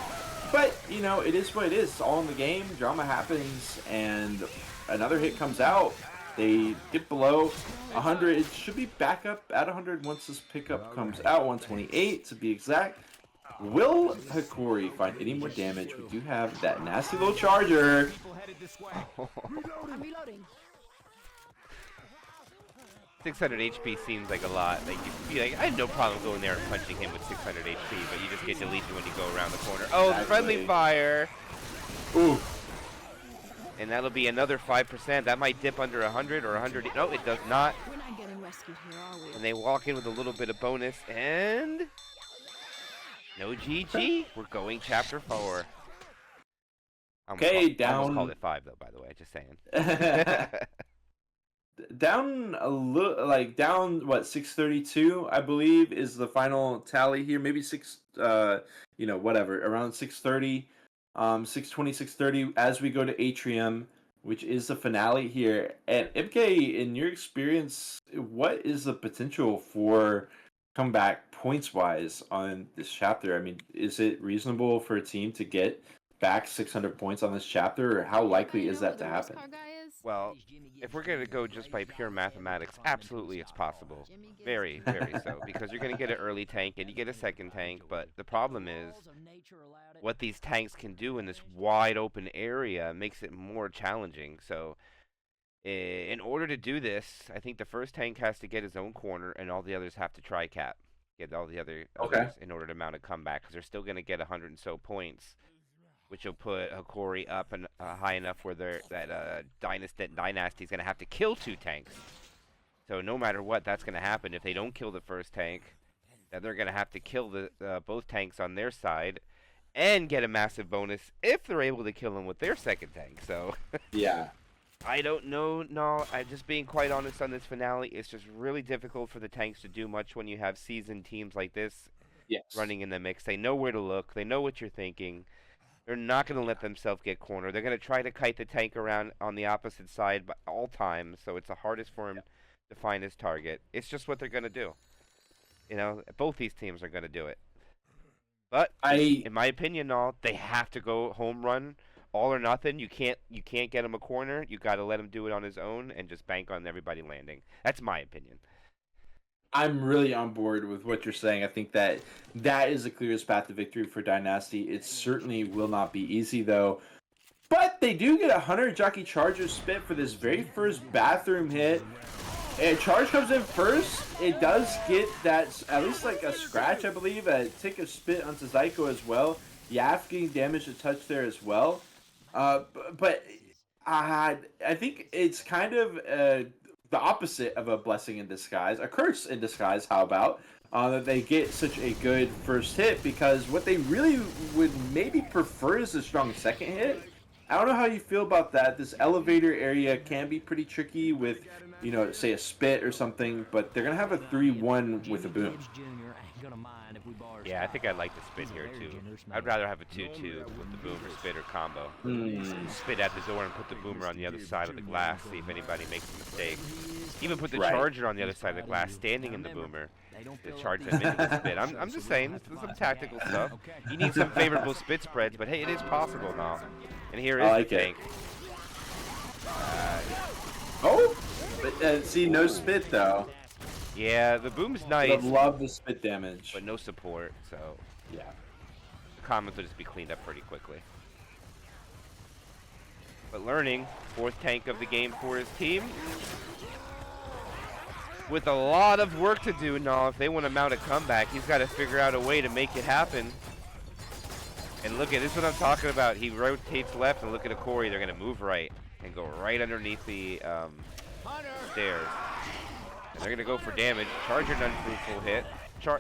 Speaker 2: But it is what it is. It's all in the game. Drama happens, and another hit comes out. They get below 100. It should be back up at 100 once this pickup comes out. 128 to be exact. Will Hokori find any more damage? We do have that nasty little charger.
Speaker 4: I'm reloading.
Speaker 1: 600 HP seems like a lot. Like, you could be like, I had no problem going there and punching him with 600 HP, but you just get deleted when you go around the corner. Oh, friendly fire!
Speaker 2: Ooh.
Speaker 1: And that'll be another 5%. That might dip under 100 or 100. No, it does not.
Speaker 4: We're not getting rescued here, are we?
Speaker 1: And they walk in with a little bit of bonus, and no GG. We're going chapter 4.
Speaker 2: Okay,
Speaker 1: I almost
Speaker 2: down.
Speaker 1: called it 5 though, by the way. Just saying.
Speaker 2: Down a little, like down what 632, I believe, is the final tally here. Maybe whatever, around 630, 620, 630 as we go to Atrium, which is the finale here. And MK, in your experience, what is the potential for comeback points wise on this chapter? I mean, is it reasonable for a team to get back 600 points on this chapter, or how likely is that to happen?
Speaker 1: Well, if we're going to go just by pure mathematics, absolutely it's possible. Very, very so. Because you're going to get an early tank and you get a second tank, but the problem is what these tanks can do in this wide open area makes it more challenging. So in order to do this, I think the first tank has to get his own corner and all the others have to try cap. Get all the others in order to mount a comeback, because they're still going to get 100 and so points, which will put Hokori up and high enough where Dynasty is going to have to kill 2 tanks. So no matter what, that's going to happen. If they don't kill the first tank, then they're going to have to kill both tanks on their side and get a massive bonus if they're able to kill them with their second tank. So
Speaker 2: yeah,
Speaker 1: I don't know. No, I'm just being quite honest on this finale. It's just really difficult for the tanks to do much when you have seasoned teams like this running in the mix. They know where to look. They know what you're thinking. They're not going to let themselves get cornered. They're going to try to kite the tank around on the opposite side at all times, so it's the hardest for him to find his target. It's just what they're going to do. Both these teams are going to do it. But in my opinion, they have to go home run, all or nothing. You can't get him a corner. You got to let him do it on his own and just bank on everybody landing. That's my opinion.
Speaker 2: I'm really on board with what you're saying. I think that is the clearest path to victory for Dynasty. It certainly will not be easy, though. But they do get a 100 Jockey Charger spit for this very first bathroom hit. And Charge comes in first. It does get that, at least like a scratch, I believe. A tick of spit onto Zyko as well. Yaf getting damage to touch there as well. But I think it's kind of the opposite of a blessing in disguise, a curse in disguise. How about that they get such a good first hit, because what they really would maybe prefer is a strong second hit. I don't know how you feel about that. This elevator area can be pretty tricky with, say a spit or something, but they're gonna have a 3-1 with a boom.
Speaker 1: Yeah, I think I'd like to spit here too. I'd rather have a 2-2 with the boomer spit or combo. Spit at the door and put the boomer on the other side of the glass, see if anybody makes a mistake. Even put the charger on the other side of the glass, standing in the boomer, to charge them into the spit. I'm just saying, this is some tactical stuff. You need some favorable spit spreads, but hey, it is possible now. And here is the tank.
Speaker 2: See, no spit though.
Speaker 1: Yeah, the boom's nice.
Speaker 2: I love the spit damage,
Speaker 1: but no support, so
Speaker 2: yeah.
Speaker 1: The comments will just be cleaned up pretty quickly. But learning, 4th tank of the game for his team. with a lot of work to do now. If they want to mount a comeback, he's got to figure out a way to make it happen. And look at this, is what I'm talking about. He rotates left, and look at Hokori. They're going to move right and go right underneath the stairs. And they're going to go for damage. Charger done fruitful hit.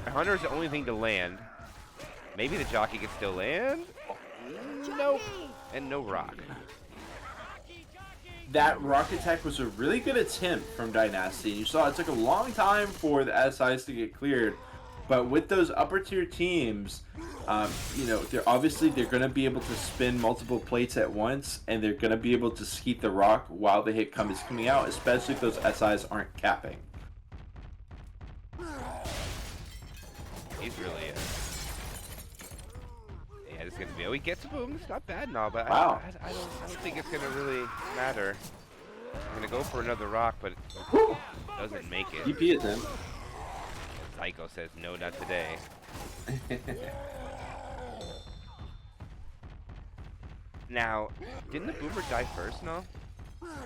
Speaker 1: Hunter's the only thing to land. Maybe the jockey can still land. Nope. And no rock.
Speaker 2: That rock attack was a really good attempt from Dynasty. You saw it took a long time for the SIs to get cleared. But with those upper tier teams, you know, they're going to be able to spin multiple plates at once, and they're going to be able to skeet the rock while the hit is coming out, especially if those SIs aren't capping.
Speaker 1: He's really yeah, it's gonna be. Oh, he gets a boom. It's not bad now, but
Speaker 2: wow.
Speaker 1: I don't think it's gonna really matter. I'm gonna go for another rock, but doesn't make it.
Speaker 2: DP it then.
Speaker 1: Psycho says no, not today. Now, didn't the boomer die first? No.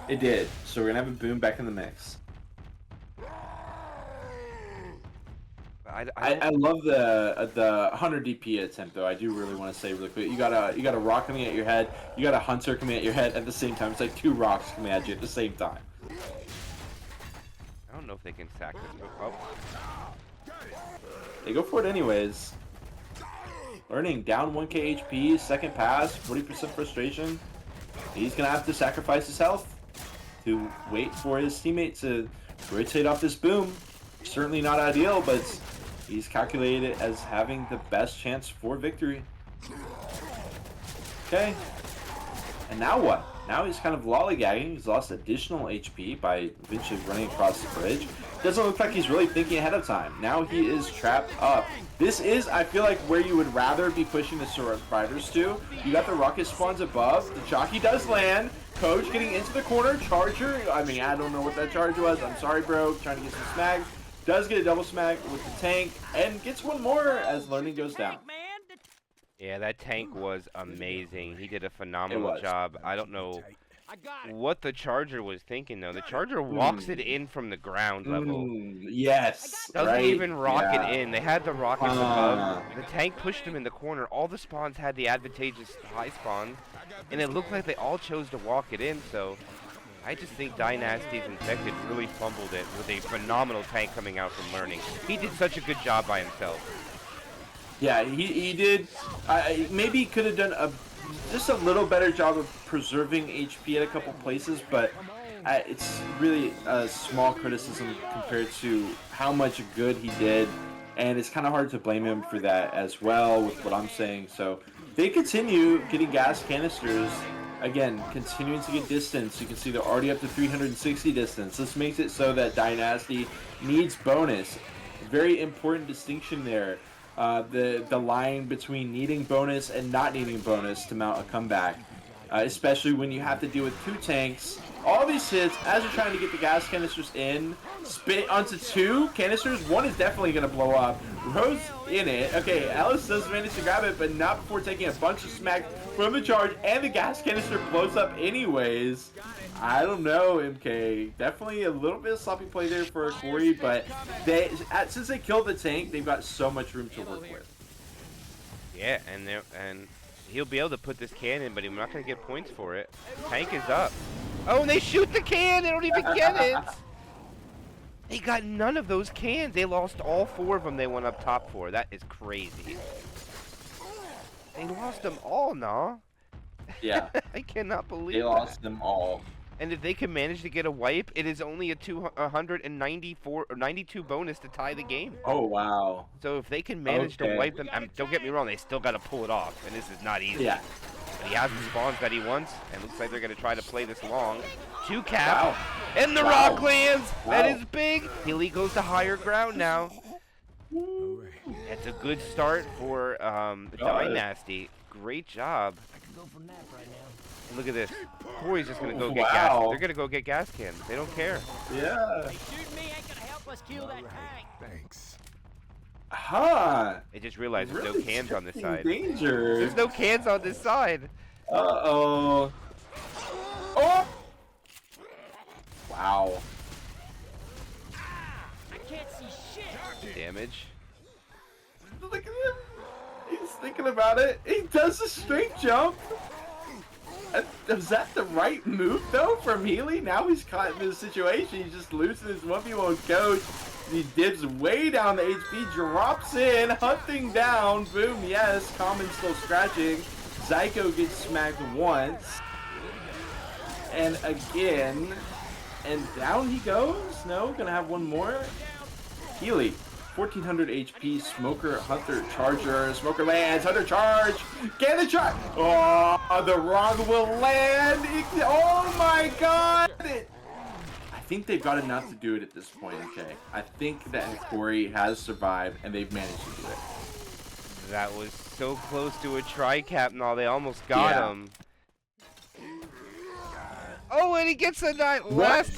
Speaker 2: It did. So we're gonna have a boom back in the mix. I love the Hunter DP attempt though. I do really want to say really quick. You got a rock coming at your head. You got a Hunter coming at your head at the same time. It's like two rocks coming at you at the same time.
Speaker 1: I don't know if they can sack this. Oh.
Speaker 2: They go for it anyways. Learning down 1k HP, second pass, 40% frustration. He's gonna have to sacrifice his health to wait for his teammate to rotate off this boom. Certainly not ideal, but he's calculated it as having the best chance for victory. Okay. And now what? Now he's kind of lollygagging. He's lost additional HP by eventually running across the bridge. Doesn't look like he's really thinking ahead of time. Now he is trapped up. This is, I feel like, where you would rather be pushing the survivors to. You got the rocket spawns above. The jockey does land. Coach getting into the corner. Charger. I mean, I don't know what that charge was. I'm sorry, bro. Trying to get some smags. Does get a double smack with the tank. And gets one more as learning goes down.
Speaker 1: Yeah, that tank was amazing. He did a phenomenal job. I don't know what the Charger was thinking, though. The Charger walks it in from the ground level.
Speaker 2: Yes.
Speaker 1: Doesn't even rock it in. They had the rockets above. The tank pushed him in the corner. All the spawns had the advantageous high spawns. And it looked like they all chose to walk it in, so I just think Dynasty's Infected really fumbled it with a phenomenal tank coming out from learning. He did such a good job by himself.
Speaker 2: Yeah, he did. Maybe he could have done just a little better job of preserving HP at a couple places, but it's really a small criticism compared to how much good he did, and it's kind of hard to blame him for that as well with what I'm saying. So they continue getting gas canisters. Again, continuing to get distance. You can see they're already up to 360 distance. This makes it so that Dynasty needs bonus. Very important distinction there. The line between needing bonus and not needing bonus to mount a comeback. Especially when you have to deal with two tanks. All these hits, as you're trying to get the gas canisters in, spit onto two canisters. One is definitely going to blow up. Rose in it. Okay, Alice does manage to grab it, but not before taking a bunch of smack from the charge, and the gas canister blows up anyways. I don't know, MK. Definitely a little bit of sloppy play there for Hokori, but since they killed the tank, they've got so much room to work with.
Speaker 1: Yeah, and he'll be able to put this cannon, but he's not going to get points for it. Tank is up. Oh, and they shoot the can! They don't even get it! They got none of those cans. They lost all 4 of them they went up top for. That is crazy. They lost them all, nah.
Speaker 2: Yeah.
Speaker 1: I cannot believe
Speaker 2: they lost them all.
Speaker 1: And if they can manage to get a wipe, it is only a 194 or 92 bonus to tie the game.
Speaker 2: Oh, wow.
Speaker 1: So if they can manage to wipe them, don't get me wrong, they still got to pull it off, and this is not easy.
Speaker 2: Yeah.
Speaker 1: But he has the spawns that he wants, and looks like they're going to try to play this long. 2 cap, and the rock lands. That is big. Hilly goes to higher ground now. That's a good start for Dynasty. Great job. Look at this. Corey's just gonna go get gas. They're gonna go get gas cans. They don't care.
Speaker 2: Yeah.
Speaker 5: Shooting me ain't gonna help us kill that tank.
Speaker 3: Thanks.
Speaker 1: They just realized there's no cans on this side.
Speaker 2: Danger.
Speaker 1: There's no cans on this side.
Speaker 2: Uh-oh. Oh! Wow.
Speaker 1: damage.
Speaker 2: Look at him. He's thinking about it. He does the straight jump. Was that the right move, though, from Healy? Now he's caught in this situation. He's just losing his 1v1 coach. He dips way down the HP, drops in, hunting down. Boom, yes. Common still scratching. Zyko gets smacked once. And again. And down he goes. No, gonna have one more. Healy. 1400 HP, Smoker, Hunter, Charger, Smoker lands, Hunter charge, can the charge? Oh, the wrong will land. Oh my god! I think they've got enough to do it at this point, okay? I think that Hokori has survived and they've managed to do it.
Speaker 1: That was so close to a tri-cap, and all they almost got him. Oh, and he gets a last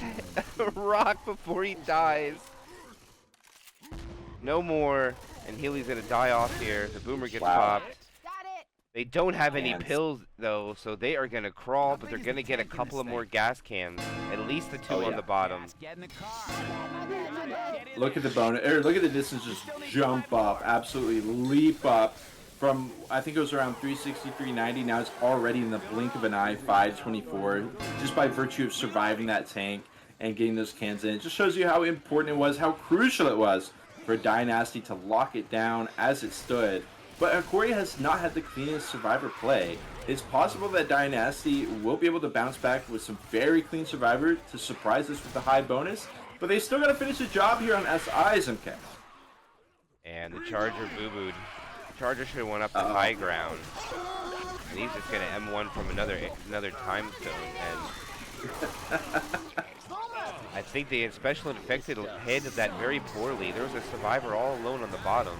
Speaker 1: rock before he dies. No more, and Healy's gonna die off here. The boomer gets popped.
Speaker 4: Got it.
Speaker 1: They don't have any pills though, so they are gonna crawl, but they're gonna get a couple of more gas cans. At least the two on the bottom.
Speaker 2: Look at the bonus, or look at the distance just jump up, absolutely leap up from, I think it was around 360, 390. Now it's already in the blink of an eye, 524, just by virtue of surviving that tank and getting those cans in. It just shows you how important it was, how crucial it was for Dynasty to lock it down as it stood. But Hokori has not had the cleanest survivor play. It's possible that Dynasty will be able to bounce back with some very clean survivor to surprise us with a high bonus, but they still got to finish the job here on SI's MK.
Speaker 1: And the Charger boo-booed. Charger should have went up to high ground. And he's just gonna M1 from another time zone. And I think the special infected handled that very poorly. There was a survivor all alone on the bottom.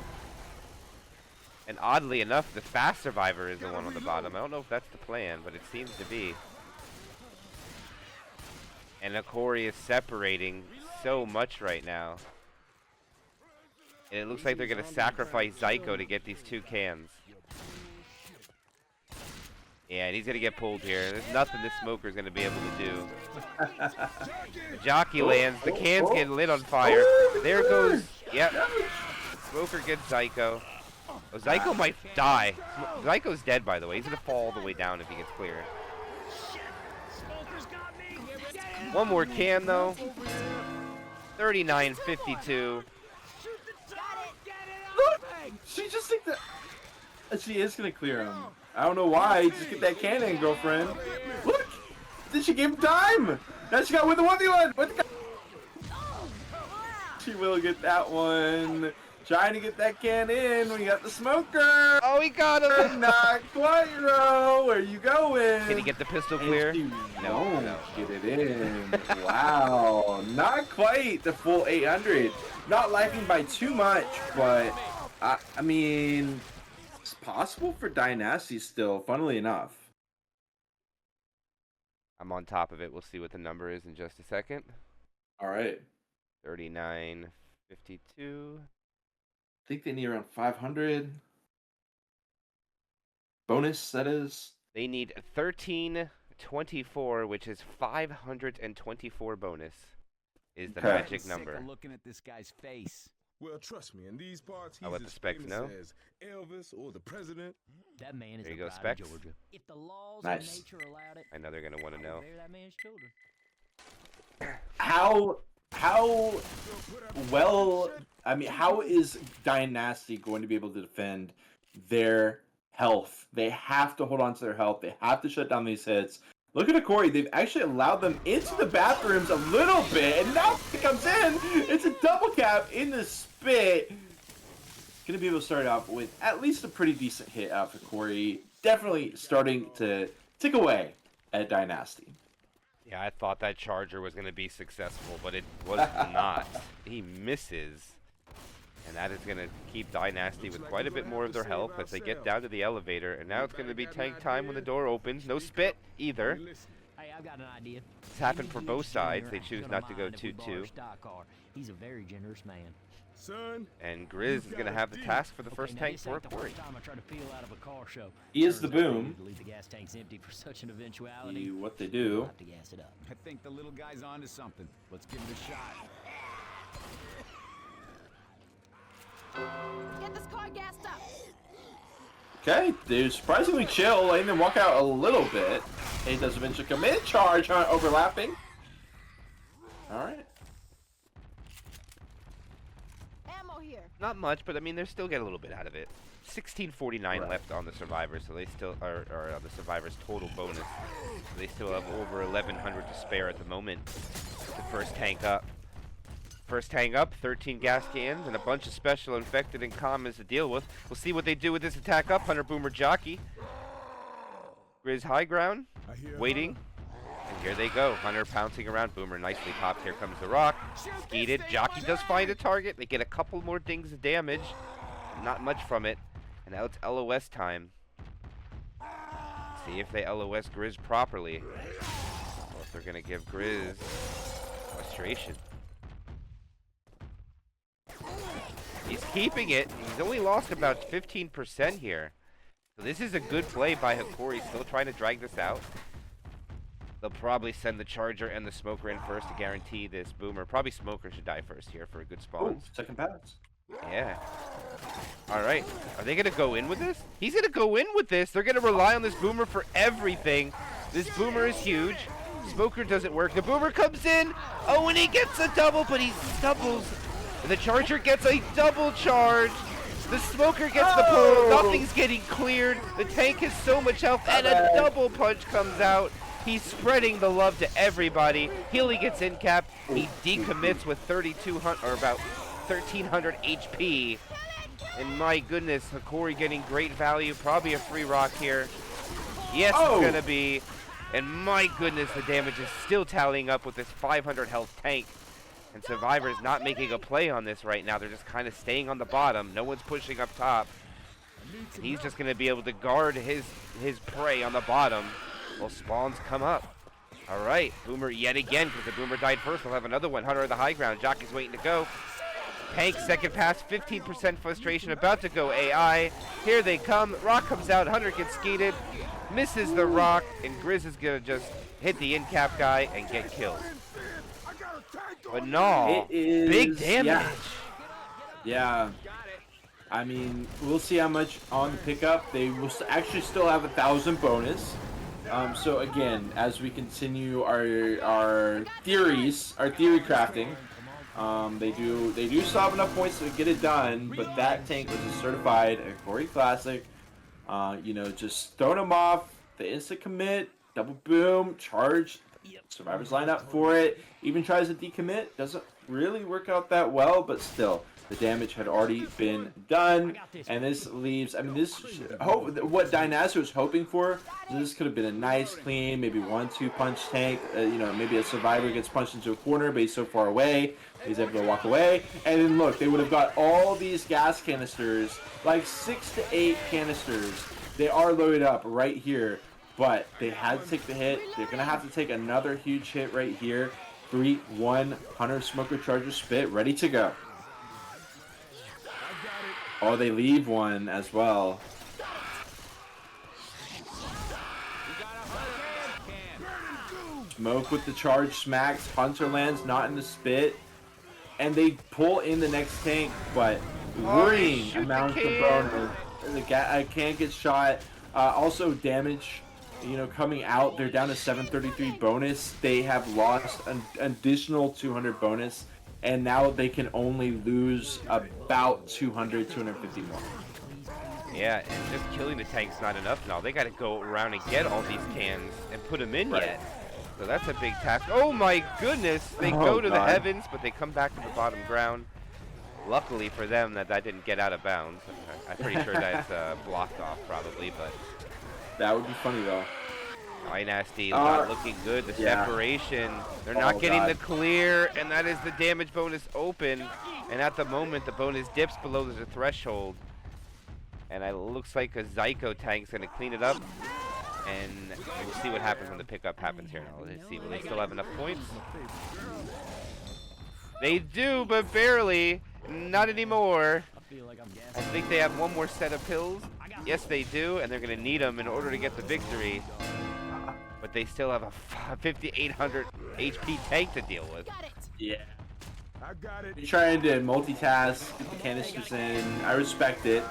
Speaker 1: And oddly enough, the fast survivor is the one on the bottom. I don't know if that's the plan, but it seems to be. And Hokori is separating so much right now. And it looks like they're going to sacrifice Zyko to get these two cans. Yeah, and he's going to get pulled here. There's nothing this smoker is going to be able to do. The jockey lands. The cans get lit on fire. There goes. Yep. Smoker gets Zyko. Oh, Zyko might die. Zyko's dead, by the way. He's going to fall all the way down if he gets clear. One more can, though. 39-52.
Speaker 2: Look! She just think that she is going to clear him. I don't know why. Just get that cannon, girlfriend. Look! Did she give him time? Now she got with the 1v1. She will get that one. Trying to get that can in. We got the smoker.
Speaker 1: Oh, he got him.
Speaker 2: Not quite, Ro. Where you going?
Speaker 1: Can he get the pistol clear?
Speaker 2: No. Get it in. Wow. Not quite the full 800. Not lagging by too much, but I mean, it's possible for Dynasty still, funnily enough.
Speaker 1: I'm on top of it. We'll see what the number is in just a second.
Speaker 2: All right.
Speaker 1: 39-52.
Speaker 2: I think they need around 500. Bonus, that is.
Speaker 1: They need 1324, which is 524 bonus. Is the magic number.
Speaker 6: Sick of looking at this guy's face.
Speaker 3: Well, trust me, in these parts, he's
Speaker 1: I'll let the
Speaker 3: as
Speaker 1: specs
Speaker 3: famous
Speaker 1: know.
Speaker 3: as Elvis or the president.
Speaker 5: That man is
Speaker 1: There you
Speaker 5: the
Speaker 1: go,
Speaker 5: pride
Speaker 1: Specs.
Speaker 5: of Georgia. If the laws
Speaker 2: Nice.
Speaker 5: of nature allowed it,
Speaker 1: I know they're going to want to know.
Speaker 5: bear that man's children.
Speaker 2: How well, I mean, how is Dynasty going to be able to defend their health? They have to hold on to their health. They have to shut down these hits. Look at Hokori. They've actually allowed them into the bathrooms a little bit, and now it comes in. It's a double cap in the spit. Going to be able to start off with at least a pretty decent hit out of Hokori. Definitely starting to tick away at Dynasty.
Speaker 1: Yeah, I thought that Charger was going to be successful, but it was not. He misses. And that is going to keep Dynasty with quite a bit more of their health as they get down to the elevator. And now it's going to be tank time when the door opens. No spit either.
Speaker 5: Hey, I've got an idea.
Speaker 1: It's happened for both sides. They choose not to go 2-2.
Speaker 5: He's a very generous man.
Speaker 3: Son,
Speaker 1: And Grizz is going to have the task for the first
Speaker 5: now,
Speaker 1: tank
Speaker 5: this
Speaker 1: for
Speaker 5: ain't the
Speaker 1: Hokori.
Speaker 5: first time I tried to peel out of a car show.
Speaker 2: He is the
Speaker 5: Turns out they
Speaker 2: boom.
Speaker 5: need to leave the gas tanks empty for such an eventuality.
Speaker 2: What they
Speaker 5: We'll
Speaker 2: do.
Speaker 5: have to gas it up.
Speaker 6: I think the little guy's onto something. Let's give it a shot.
Speaker 4: Get this car gassed up.
Speaker 2: Okay, they're surprisingly chill, letting them walk out a little bit. He does eventually commit charge on overlapping. Alright.
Speaker 4: Ammo here.
Speaker 1: Not much, but I mean, they still get a little bit out of it. 1649
Speaker 2: Right.
Speaker 1: left on the survivors, so they still are on the survivors' total bonus. So they still have over 1,100 to spare at the moment. The first tank up. First tank up, 13 gas cans, and a bunch of special infected and commons to deal with. We'll see what they do with this attack up. Hunter, Boomer, Jockey. Grizz high ground,
Speaker 3: I hear
Speaker 1: waiting. And here they go. Hunter pouncing around. Boomer nicely popped. Here comes the rock. Skeeted. Jockey does find a target. They get a couple more dings of damage. Not much from it. And now it's LOS time. See if they LOS Grizz properly. Or if they're going to give Grizz frustration. He's keeping it. He's only lost about 15% here. So this is a good play by Hokori, still trying to drag this out. They'll probably send the Charger and the Smoker in first to guarantee this Boomer. Probably Smoker should die first here for a good spawn.
Speaker 2: Ooh, second pass.
Speaker 1: Yeah. All right. Are they going to go in with this? He's going to go in with this. They're going to rely on this Boomer for everything. This Boomer is huge. Smoker doesn't work. The Boomer comes in. Oh, and he gets a double, but he stumbles. And the Charger gets a double charge. The Smoker gets the pull. Nothing's getting cleared. The tank has so much health, and a double punch comes out. He's spreading the love to everybody. Healy gets in cap. He decommits with 3,200 or about 1,300 HP. And my goodness, Hokori getting great value. Probably a free rock here. Yes, it's gonna be. And my goodness, the damage is still tallying up with this 500 health tank. And Survivor's not making a play on this right now. They're just kind of staying on the bottom. No one's pushing up top. And he's just going to be able to guard his prey on the bottom while spawns come up. All right, Boomer yet again, because the Boomer died first. We'll have another one. Hunter at the high ground. Jockey's waiting to go. Tank second pass, 15% frustration, about to go AI. Here they come. Rock comes out. Hunter gets skeeted. Misses the rock, and Grizz is going to just hit the in-cap guy and get killed. But no,
Speaker 2: It is,
Speaker 1: big damage.
Speaker 2: Yeah. I mean, we'll see how much on the pickup. They will actually still have 1,000 bonus. So again, as we continue our theory crafting, they do still have enough points to get it done. But that tank was a certified Hokori Classic. You know, just throwing them off, the instant commit, double boom, charge. Survivors line up for it. Even tries to decommit. Doesn't really work out that well, but still, the damage had already been done. And this leaves, I mean, what Dynasty was hoping for, this could have been a nice, clean, maybe 1-2 punch tank. You know, maybe a Survivor gets punched into a corner, but he's so far away, he's able to walk away. And then look, they would have got all these gas canisters, like 6 to 8 canisters. They are loaded up right here. But they had to take the hit. They're going to have to take another huge hit right here. 3-1 Hunter Smoker Charger Spit ready to go. Oh, they leave one as well. Smoke with the charge smacks. Hunter lands not in the spit. And they pull in the next tank, but worrying amount of bonus. The can get shot. Also damage. You know, coming out, they're down to 733 bonus. They have lost an additional 200 bonus, and now they can only lose about 200, 250 more.
Speaker 1: Yeah, and just killing the tank's not enough now. They got to go around and get all these cans and put them in yet. So that's a big task. Oh my goodness! They go to the heavens, but they come back to the bottom ground. Luckily for them that didn't get out of bounds. I'm pretty sure that's blocked off probably, but...
Speaker 2: That would be funny though.
Speaker 1: Dynasty not looking good. The separation. They're not getting the clear, and that is the damage bonus open. And at the moment, the bonus dips below the threshold. And it looks like a Zyko tank's going to clean it up. And we'll see what happens when the pickup happens here now. Let's see, will they still have enough points? They do, but barely. Not anymore. I think they have one more set of pills. Yes, they do, and they're going to need them in order to get the victory. But they still have a 5,800 HP tank to deal with.
Speaker 2: Yeah.
Speaker 3: I got it.
Speaker 2: You're trying to multitask, get the canisters in. I respect it.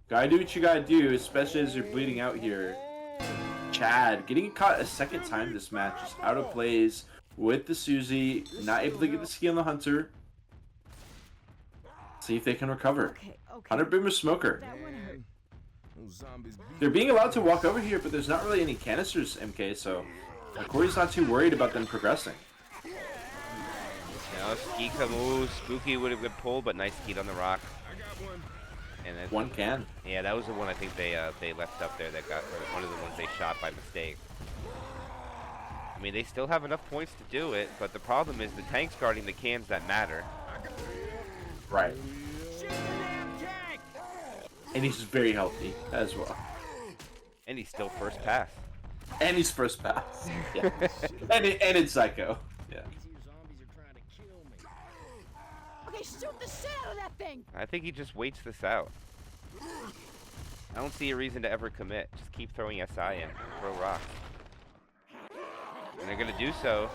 Speaker 2: Gotta do what you gotta do, especially as you're bleeding out here. Chad getting caught a second time this match, just out of plays with the Susie, not able to get the ski on the Hunter. See if they can recover.
Speaker 4: Okay.
Speaker 2: Hunter Boomer Smoker.
Speaker 4: That one hurt.
Speaker 3: Those zombies beat
Speaker 2: They're being allowed to walk over here, but there's not really any canisters, MK, so Corey's not too worried about them progressing.
Speaker 1: Now ski come. Ooh, Spooky would have been pulled, but nice ski on the rock.
Speaker 3: I got one.
Speaker 1: And then,
Speaker 2: One can.
Speaker 1: yeah, that was the one I think they left up there that got, or one of the ones they shot by mistake. I mean, they still have enough points to do it, but the problem is the tank's guarding the cans that matter.
Speaker 2: Right. And he's very healthy as well.
Speaker 1: And he's still first pass.
Speaker 2: And he's first pass. Yeah. and it's Psycho. Yeah.
Speaker 4: Okay, shoot the shit out of that thing.
Speaker 1: I think he just waits this out. I don't see a reason to ever commit. Just keep throwing SI in. Throw rocks. And they're going to do so.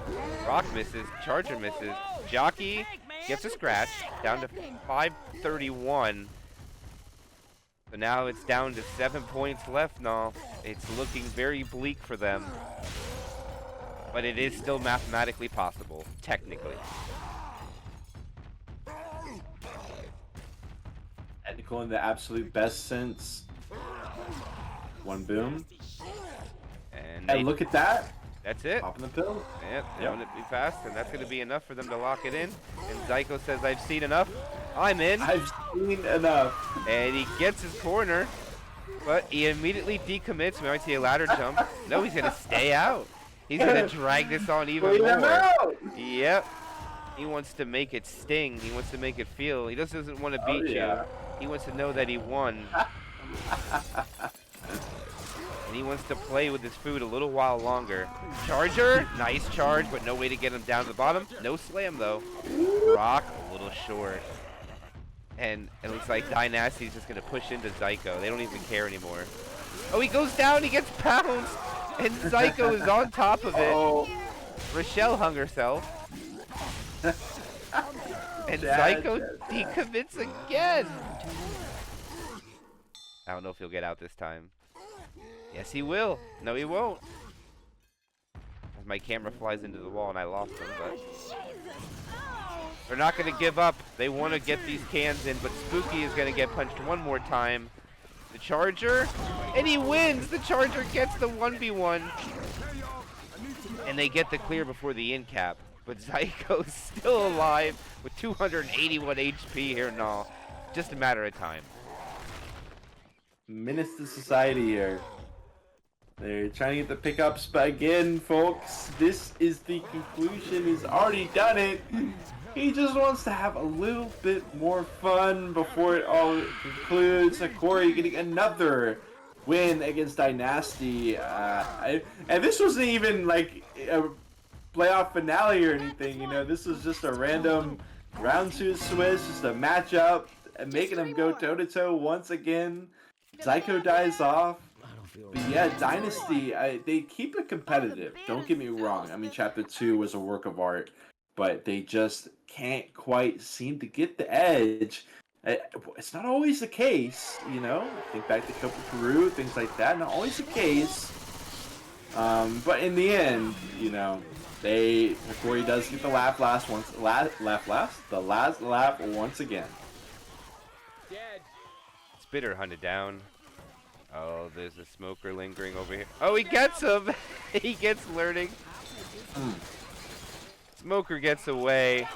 Speaker 1: Rock misses. Charger misses. Jockey gets a scratch. Down to 531. So now it's down to 7 points left now. It's looking very bleak for them. But it is still mathematically possible. Technically.
Speaker 2: Technical in the absolute best sense. One boom.
Speaker 1: And
Speaker 2: And look at that.
Speaker 1: that's it.
Speaker 2: Popping the pill.
Speaker 1: Yep,
Speaker 2: Yep.
Speaker 1: down it be fast, and that's going to be enough for them to lock it in. And Zyko says, I've seen enough. I'm in.
Speaker 2: I've seen enough.
Speaker 1: And he gets his corner, but he immediately decommits. We might see a ladder jump. No, he's going to stay out. He's going to drag this on even
Speaker 2: Wait him
Speaker 1: more.
Speaker 2: out.
Speaker 1: Yep. He wants to make it sting. He wants to make it feel. He just doesn't want to beat
Speaker 2: yeah.
Speaker 1: you. He wants to know that he won. And he wants to play with his food a little while longer. Charger, nice charge, but no way to get him down to the bottom. No slam though. Rock, a little short. And it looks like Dynasty's just gonna push into Zyko. They don't even care anymore. Oh, he goes down, he gets pounced, and Zyko is on top of it.
Speaker 2: Oh,
Speaker 1: Rochelle hung herself. And Zyko decommits again. I don't know if he'll get out this time. Yes, he will. No, he won't. My camera flies into the wall and I lost him, but they're not going to give up. They want to get these cans in, but Spooky is going to get punched one more time. The Charger, and he wins. The Charger gets the 1v1, and they get the clear before the in cap. But Zyko's still alive with 281 HP here now. Just a matter of time.
Speaker 2: menace to society here. They're trying to get the pickups, but again, folks, this is the conclusion. He's already done it. He just wants to have a little bit more fun before it all concludes. Hokori getting another win against Dynasty. And this wasn't even like a playoff finale or anything, you know. This was just a random round 2 Swiss, just a matchup, and making them go toe-to-toe once again. Zyko dies off. But yeah, Dynasty, they keep it competitive. Don't get me wrong. I mean, Chapter 2 was a work of art, but they just can't quite seem to get the edge. It's not always the case, you know. Think back to Copa Peru, things like that. Not always the case. But in the end, you know, Hokori does get the last laugh once again.
Speaker 1: Spitter hunted down. Oh, there's a smoker lingering over here. Oh, he gets him! He gets learning. Smoker gets away,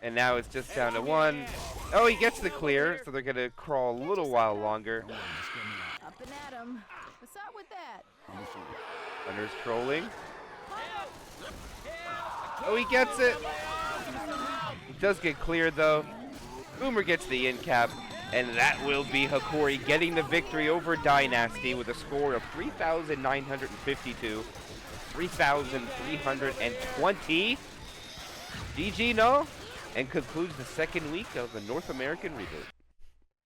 Speaker 1: and now it's just down to 1. Oh, he gets the clear, so they're gonna crawl a little while longer.
Speaker 4: Up and at 'em. What's up with that?
Speaker 1: Hunter's trolling. Oh, he gets it! He does get cleared, though. Boomer gets the in cap. And that will be Hokori getting the victory over Dynasty with a score of 3,952, 3,320. GG, no? And concludes the second week of the North American ReBooT.